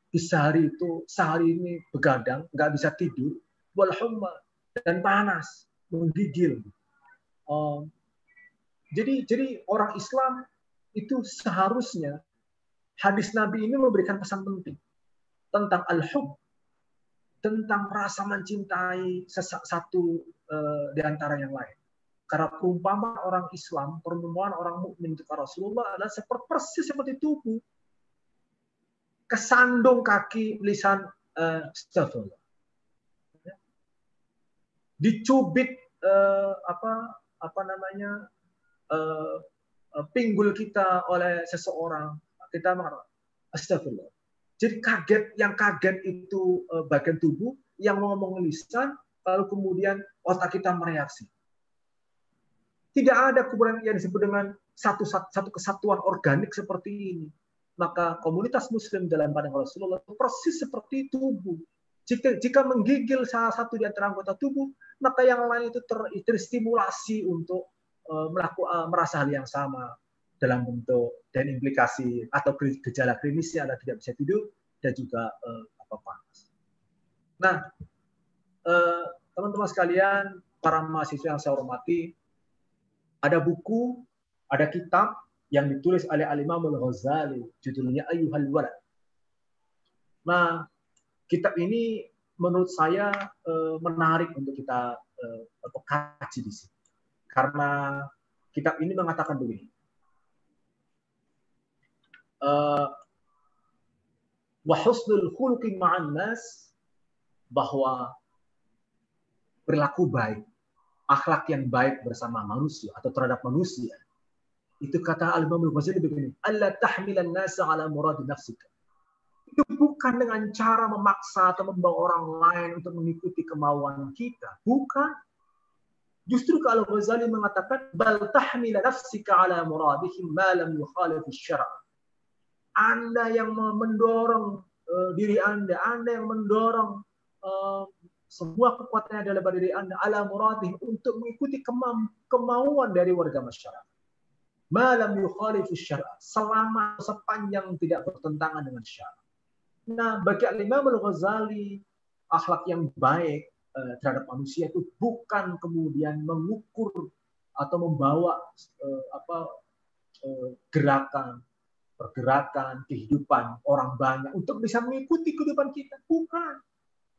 Bisari itu sehari ini begadang, nggak bisa tidur, wal humma, dan panas, menggigil. Jadi orang Islam itu seharusnya hadis Nabi ini memberikan pesan penting tentang al-hub, tentang rasa mencintai satu di antara yang lain. Karena perumpamaan orang Islam, perumpamaan orang mukmin kepada Rasulullah adalah persis seperti tubuh. Kesandung kaki, lisan, astagfirullah. Dicubit pinggul kita oleh seseorang, kita mengatakan astagfirullah. Jadi yang kaget itu bagian tubuh, yang ngomong lisan, lalu kemudian otak kita mereaksi. Tidak ada kemudian yang disebut dengan satu kesatuan organik seperti ini. Maka komunitas Muslim dalam pandangan Rasulullah itu persis seperti tubuh. Jika menggigil salah satu di antara anggota tubuh, maka yang lain itu terstimulasi untuk merasa hal yang sama dalam bentuk dan implikasi atau gejala klinisnya adalah tidak bisa tidur dan juga panas. Nah, teman-teman sekalian, para mahasiswa yang saya hormati, ada buku, ada kitab yang ditulis oleh Al-Imam Al-Ghazali, judulnya Ayyuhal Walad. Nah, kitab ini menurut saya menarik untuk kita kaji di sini. Karena kitab ini mengatakan begini. Wa husnul khuluqi ma'an nas, bahwa perilaku baik, akhlak yang baik bersama manusia atau terhadap manusia. Itu kata Al-Imam Al-Ghazali begini, alla tahmilan nasa ala muradi nafsika. Itu bukan dengan cara memaksa atau membawa orang lain untuk mengikuti kemauan kita, bukan. Justru kalau Al-Ghazali mengatakan bal tahmila nafsika ala muradihim ma lam yukhalif asy-syara'. Anda yang mendorong diri Anda yang mendorong semua kekuatan yang ada pada diri Anda ala muradih untuk mengikuti kemauan dari warga masyarakat. Ma lam yukhalif asy-syara', selama sepanjang tidak bertentangan dengan syara'. Nah, bagi Imam Al-Ghazali, akhlak yang baik terhadap manusia itu bukan kemudian mengukur atau membawa gerakan, pergerakan, kehidupan orang banyak untuk bisa mengikuti kehidupan kita. Bukan.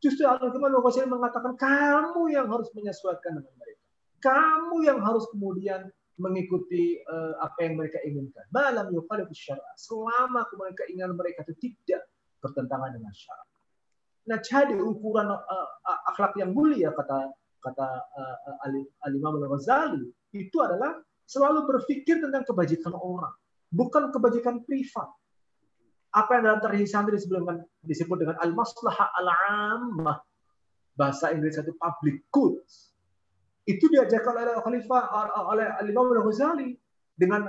Justru Al-Quran mengatakan kamu yang harus menyesuaikan dengan mereka. Kamu yang harus kemudian mengikuti apa yang mereka inginkan. Malam yuqalib syara'. Selama kemudian keinginan mereka itu tidak bertentangan dengan syara'. Nah, jadi ukuran akhlak yang mulia kata Al-Imam Al-Ghazali itu adalah selalu berpikir tentang kebajikan orang, bukan kebajikan privat. Apa yang dalam tradisi santri disebut dengan al-maslahah al-ammah, bahasa Inggris itu public goods. Itu diajarkan oleh Khalifah oleh Al-Imam Al-Ghazali dengan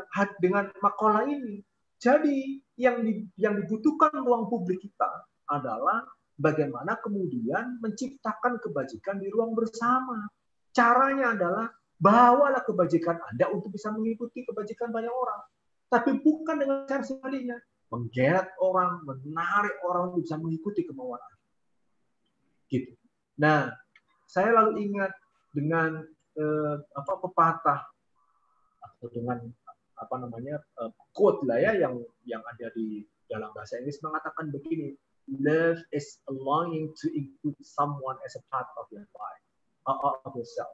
makalah ini. Jadi yang dibutuhkan ruang publik kita adalah bagaimana kemudian menciptakan kebajikan di ruang bersama. Caranya adalah bawalah kebajikan Anda untuk bisa mengikuti kebajikan banyak orang. Tapi bukan dengan cara sebaliknya. Menggeret orang, menarik orang untuk bisa mengikuti kemauan Anda. Gitu. Nah, saya lalu ingat dengan pepatah atau dengan quote lah ya yang ada di dalam bahasa Inggris mengatakan begini. Love is a longing to include someone as a part of your life, of yourself.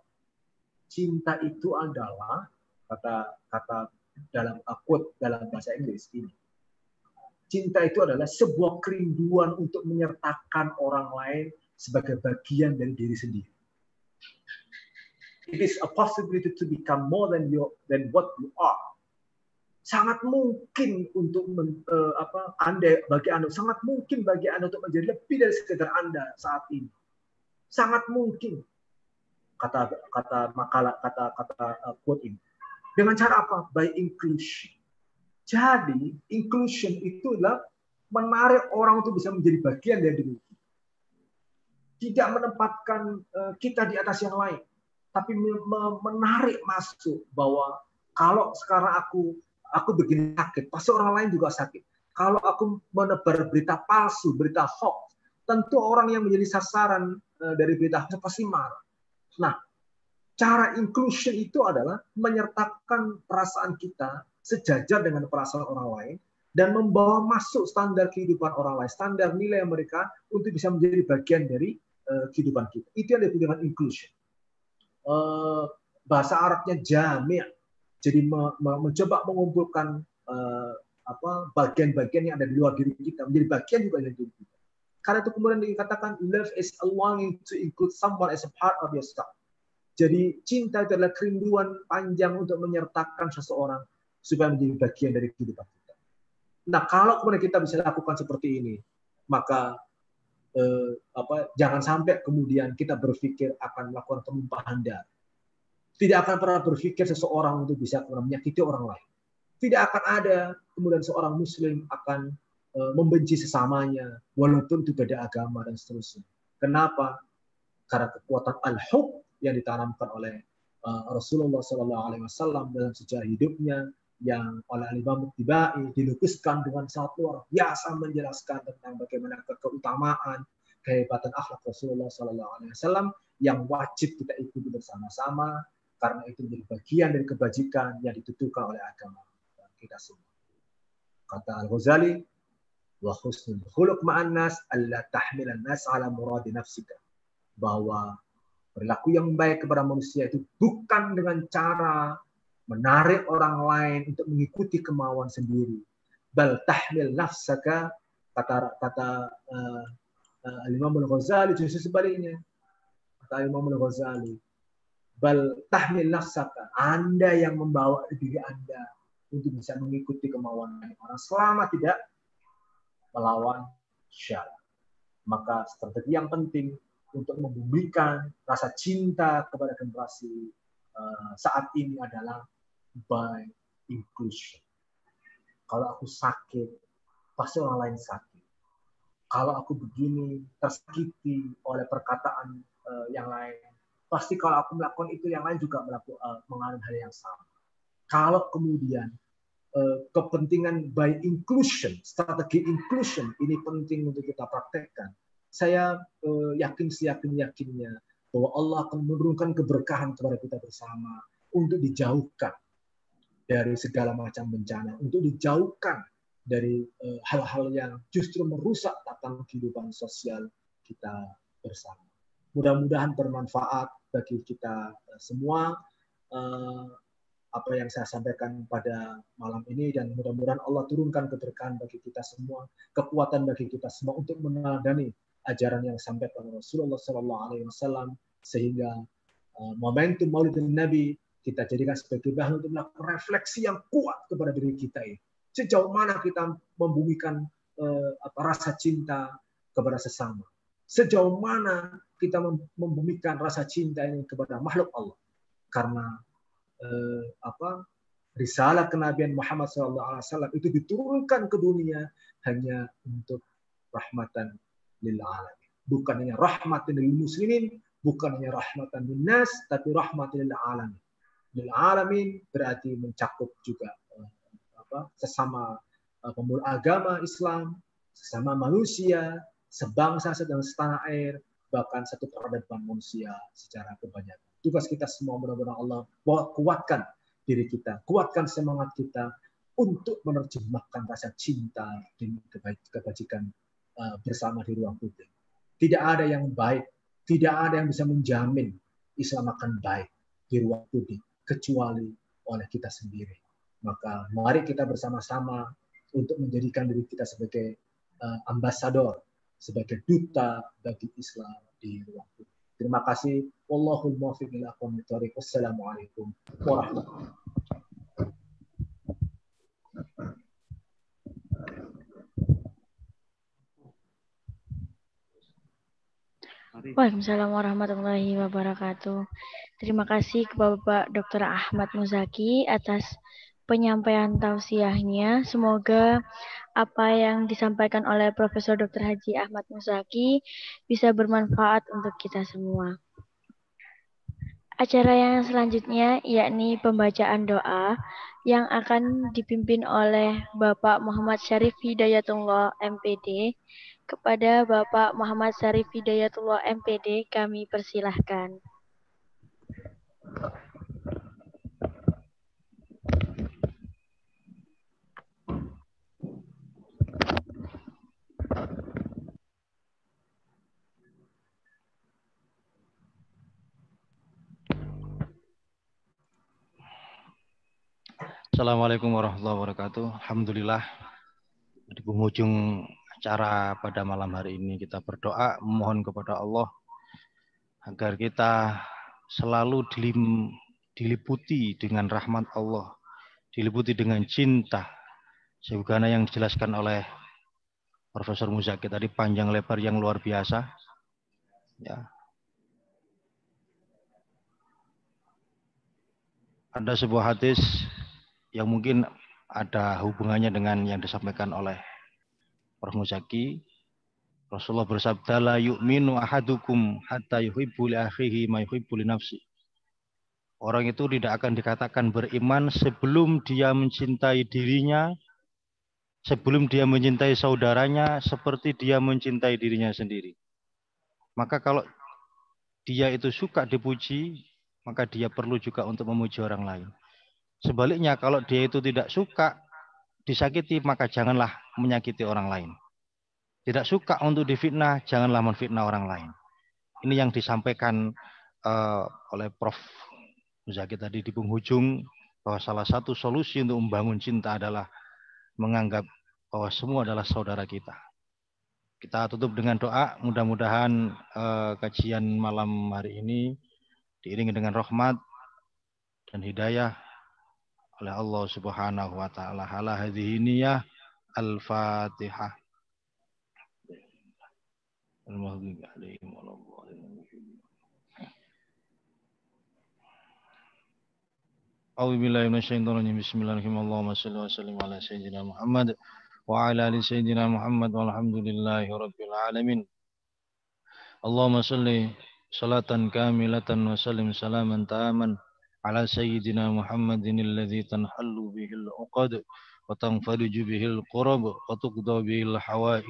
Cinta itu adalah kata dalam quote dalam bahasa Inggris ini. Cinta itu adalah sebuah kerinduan untuk menyertakan orang lain sebagai bagian dari diri sendiri. It is a possibility to become more than what you are. Sangat mungkin untuk bagi Anda sangat mungkin bagi Anda untuk menjadi lebih dari sekedar Anda saat ini. Sangat mungkin kata quote ini. Dengan cara apa? By inclusion. Jadi inclusion itu adalah menarik orang untuk bisa menjadi bagian dari diri kita. Tidak menempatkan kita di atas yang lain, tapi menarik masuk bahwa kalau sekarang aku begini sakit, pasti orang lain juga sakit. Kalau aku menebar berita palsu, berita hoax, tentu orang yang menjadi sasaran dari berita hoax pasti marah. Nah, cara inclusion itu adalah menyertakan perasaan kita sejajar dengan perasaan orang lain dan membawa masuk standar kehidupan orang lain, standar nilai mereka untuk bisa menjadi bagian dari kehidupan kita. Itu yang disebut dengan inclusion. Bahasa Arabnya jami'. Jadi mencoba mengumpulkan bagian-bagian yang ada di luar diri kita menjadi bagian juga dari diri kita. Karena itu kemudian dikatakan love is a longing to include someone as a part of yourself. Jadi cinta itu adalah kerinduan panjang untuk menyertakan seseorang supaya menjadi bagian dari kehidupan kita. Nah, kalau kemudian kita bisa lakukan seperti ini, maka jangan sampai kemudian kita berpikir akan melakukan penumpahan darah. Tidak akan pernah berpikir seseorang untuk bisa menyakiti orang lain. Tidak akan ada kemudian seorang Muslim akan membenci sesamanya, walaupun itu beda agama dan seterusnya. Kenapa? Karena kekuatan al-hub yang ditanamkan oleh Rasulullah SAW dalam sejarah hidupnya, yang oleh Al-Imam Tibai dilukiskan dengan sangat luar biasa menjelaskan tentang bagaimana keutamaan, kehebatan akhlak Rasulullah SAW yang wajib kita ikuti bersama-sama karena itu menjadi bagian dari kebajikan yang ditentukan oleh agama kita semua. Kata Al-Ghazali, wa husnul khuluq ma'an nas alla tahmilan nas ala muradi nafsika, bahwa perilaku yang baik kepada manusia itu bukan dengan cara menarik orang lain untuk mengikuti kemauan sendiri. Bal tahmil nafsaka, kata Imam Al-Ghazali justru sebaliknya. Kata Imam Al-Ghazali, bal tahmil nafsaka, Anda yang membawa diri Anda untuk bisa mengikuti kemauan orang selama tidak melawan syara. Maka strategi yang penting untuk membumikan rasa cinta kepada generasi saat ini adalah by inclusion. Kalau aku sakit, pasti orang lain sakit. Kalau aku begini, tersakiti oleh perkataan yang lain, pasti kalau aku melakukan itu, yang lain juga mengalami hal yang sama. Kalau kemudian kepentingan by inclusion, strategi inclusion ini penting untuk kita praktekkan, saya yakin seyakin-yakinnya bahwa Allah akan menurunkan keberkahan kepada kita bersama untuk dijauhkan dari segala macam bencana, untuk dijauhkan dari hal-hal yang justru merusak tatanan kehidupan sosial kita bersama. Mudah-mudahan bermanfaat bagi kita semua apa yang saya sampaikan pada malam ini, dan mudah-mudahan Allah turunkan keberkahan bagi kita semua, kekuatan bagi kita semua untuk meneladani ajaran yang disampaikan Rasulullah SAW, sehingga momentum Maulidin Nabi kita jadikan sebagai bahan untuk melakukan refleksi yang kuat kepada diri kita ini. Sejauh mana kita membumikan rasa cinta kepada sesama, sejauh mana kita membumikan rasa cinta ini kepada makhluk Allah, karena risalah kenabian Muhammad SAW itu diturunkan ke dunia hanya untuk rahmatan lil alamin, bukan hanya rahmatan lil muslimin, bukan hanya rahmatan lin nas, tapi rahmatan lil alamin. Lil alamin berarti mencakup juga sesama pemeluk agama Islam, sesama manusia, sebangsa dan setanah air, bahkan satu peradaban manusia secara kebanyakan. Tugas kita semua mudah-mudahan Allah kuatkan diri kita, kuatkan semangat kita untuk menerjemahkan rasa cinta dan kebajikan bersama di ruang publik. Tidak ada yang baik, tidak ada yang bisa menjamin Islam akan baik di ruang publik kecuali oleh kita sendiri. Maka mari kita bersama-sama untuk menjadikan diri kita sebagai ambasador, sebagai duta bagi Islam di ruang publik. Terima kasih. Wallahul muwaffiq ila aqwamit thoriq. Wassalamualaikum warahmatullahi wabarakatuh. Waalaikumsalam warahmatullahi wabarakatuh. Terima kasih kepada Bapak Dr. Ahmad Muzaki atas penyampaian tausiahnya. Semoga apa yang disampaikan oleh Profesor Dr. Haji Ahmad Muzaki bisa bermanfaat untuk kita semua. Acara yang selanjutnya yakni pembacaan doa yang akan dipimpin oleh Bapak Muhammad Syarif Hidayatullah MPD. Kepada Bapak Muhammad Syarif Hidayatullah MPD kami persilahkan. Assalamualaikum warahmatullahi wabarakatuh. Alhamdulillah di penghujung acara pada malam hari ini kita berdoa memohon kepada Allah agar kita selalu diliputi dengan rahmat Allah, diliputi dengan cinta, sebagaimana yang dijelaskan oleh Profesor Muzaki tadi, panjang lebar yang luar biasa. Ya. Ada sebuah hadis yang mungkin ada hubungannya dengan yang disampaikan oleh Prof. Muzaki. Rasulullah bersabda, la yu'minu ahadukum hatta yuhibbu li akhihi ma yuhibbu li nafsi. Orang itu tidak akan dikatakan beriman sebelum dia mencintai dirinya, sebelum dia mencintai saudaranya seperti dia mencintai dirinya sendiri. Maka kalau dia itu suka dipuji, maka dia perlu juga untuk memuji orang lain. Sebaliknya kalau dia itu tidak suka disakiti, maka janganlah menyakiti orang lain. Tidak suka untuk difitnah, janganlah menfitnah orang lain. Ini yang disampaikan oleh Prof. Muzaki tadi di penghujung, bahwa salah satu solusi untuk membangun cinta adalah menganggap bahwa semua adalah saudara kita. Kita tutup dengan doa, mudah-mudahan kajian malam hari ini diiringi dengan rahmat dan hidayah oleh Allah Subhanahu wa taala. Ala hadhihi niyyah al-Fatihah. Al-Maghdubi 'alaihim waladdallin. A'udzu billahi minasyaitonir rajim. Bismillahirrahmanirrahim. Allahumma shalli wa sallim ala sayyidina Muhammad wa ala ali sayyidina Muhammad walhamdulillahi rabbil alamin. Allahumma shalli salatan kamilatan wa sallim salaman taman ala sayyidina Muhammadin alladhi tanhallu bihil uqad wa tanfariju bihil qurab wa tuqda bihil hawaij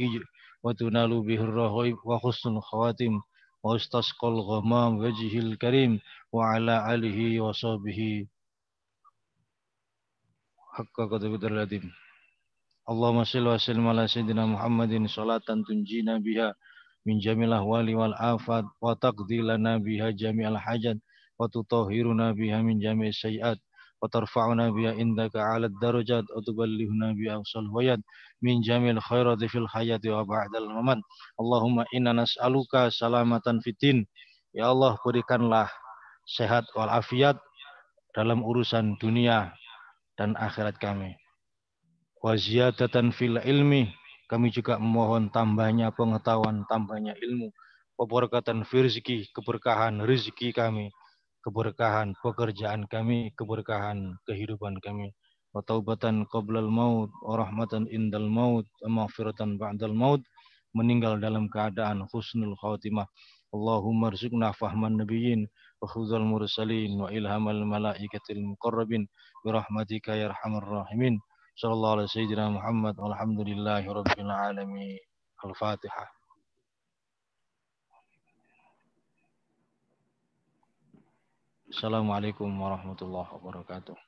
wa tunalu bihir rahaib wa husnul khawatim واستسقى الغمام وجهه الكريم وعلى آله وصحبه حق قدر العظيم. اللهم صل وسلم على سيدنا محمد صلاة تنجينا بها من جميع الأهوال والآفات وتقضي لنا بها جميع الحاجات وتطهرنا بها من جميع السيئات وترفعنا بها عندك على الدرجات وتبلغنا بها أقصى الغايات من جميع الخيرات في الحياة وبعد الممات. Allahumma inna nas'aluka salamatan fitin. Ya Allah, berikanlah sehat walafiat dalam urusan dunia dan akhirat kami. Wa ziyadatan fil ilmi, kami juga memohon tambahnya pengetahuan, tambahnya ilmu. Wabarakatan rezeki, keberkahan rezeki kami, keberkahan pekerjaan kami, keberkahan kehidupan kami. Wa taubatan qablal maut, wa rahmatan indal maut, wa maghfiratan ba'dal maut, meninggal dalam keadaan husnul khatimah. Allahumma rzuqna fahman nabiyyin wa khudhal mursalin wa ilhamal malaikatil muqarrabin bi rahmatika ya arhamar rahimin. Sallallahu alaihi sayyidina Muhammad walhamdulillahi rabbil alamin. Al-Fatihah. Assalamualaikum warahmatullahi wabarakatuh.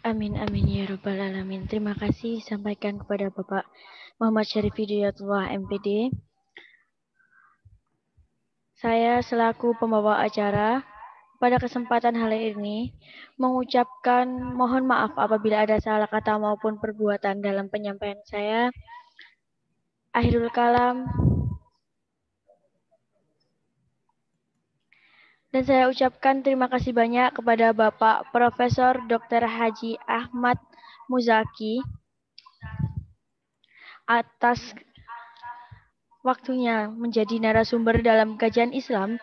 Amin amin ya rabbal alamin. Terima kasih sampaikan kepada Bapak Muhammad Syarif Hidayatullah MPD. Saya selaku pembawa acara pada kesempatan hari ini mengucapkan mohon maaf apabila ada salah kata maupun perbuatan dalam penyampaian saya. Akhirul kalam. Dan saya ucapkan terima kasih banyak kepada Bapak Profesor Dr. Haji Ahmad Muzaki atas waktunya menjadi narasumber dalam kajian Islam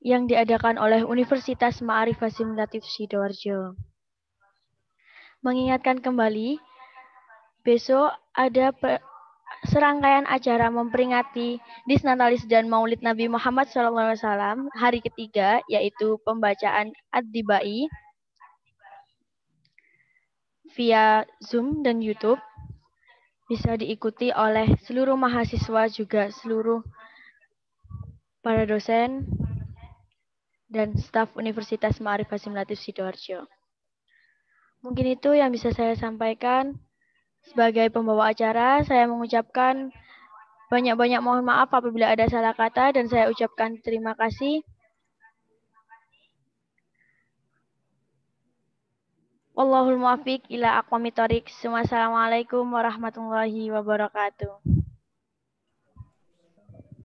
yang diadakan oleh Universitas Ma'arif Hasim Latif Sidoarjo. Mengingatkan kembali, besok ada serangkaian acara memperingati Disnatalis dan Maulid Nabi Muhammad SAW hari ketiga, yaitu pembacaan Ad-Dibai via Zoom dan YouTube. Bisa diikuti oleh seluruh mahasiswa juga seluruh para dosen dan staf Universitas Ma'arif Hasim Latif Sidoarjo. Mungkin itu yang bisa saya sampaikan. Sebagai pembawa acara, saya mengucapkan banyak-banyak mohon maaf apabila ada salah kata dan saya ucapkan terima kasih. Wallahul muwaffiq ila aqwamit thoriq. Wassalamualaikum warahmatullahi wabarakatuh.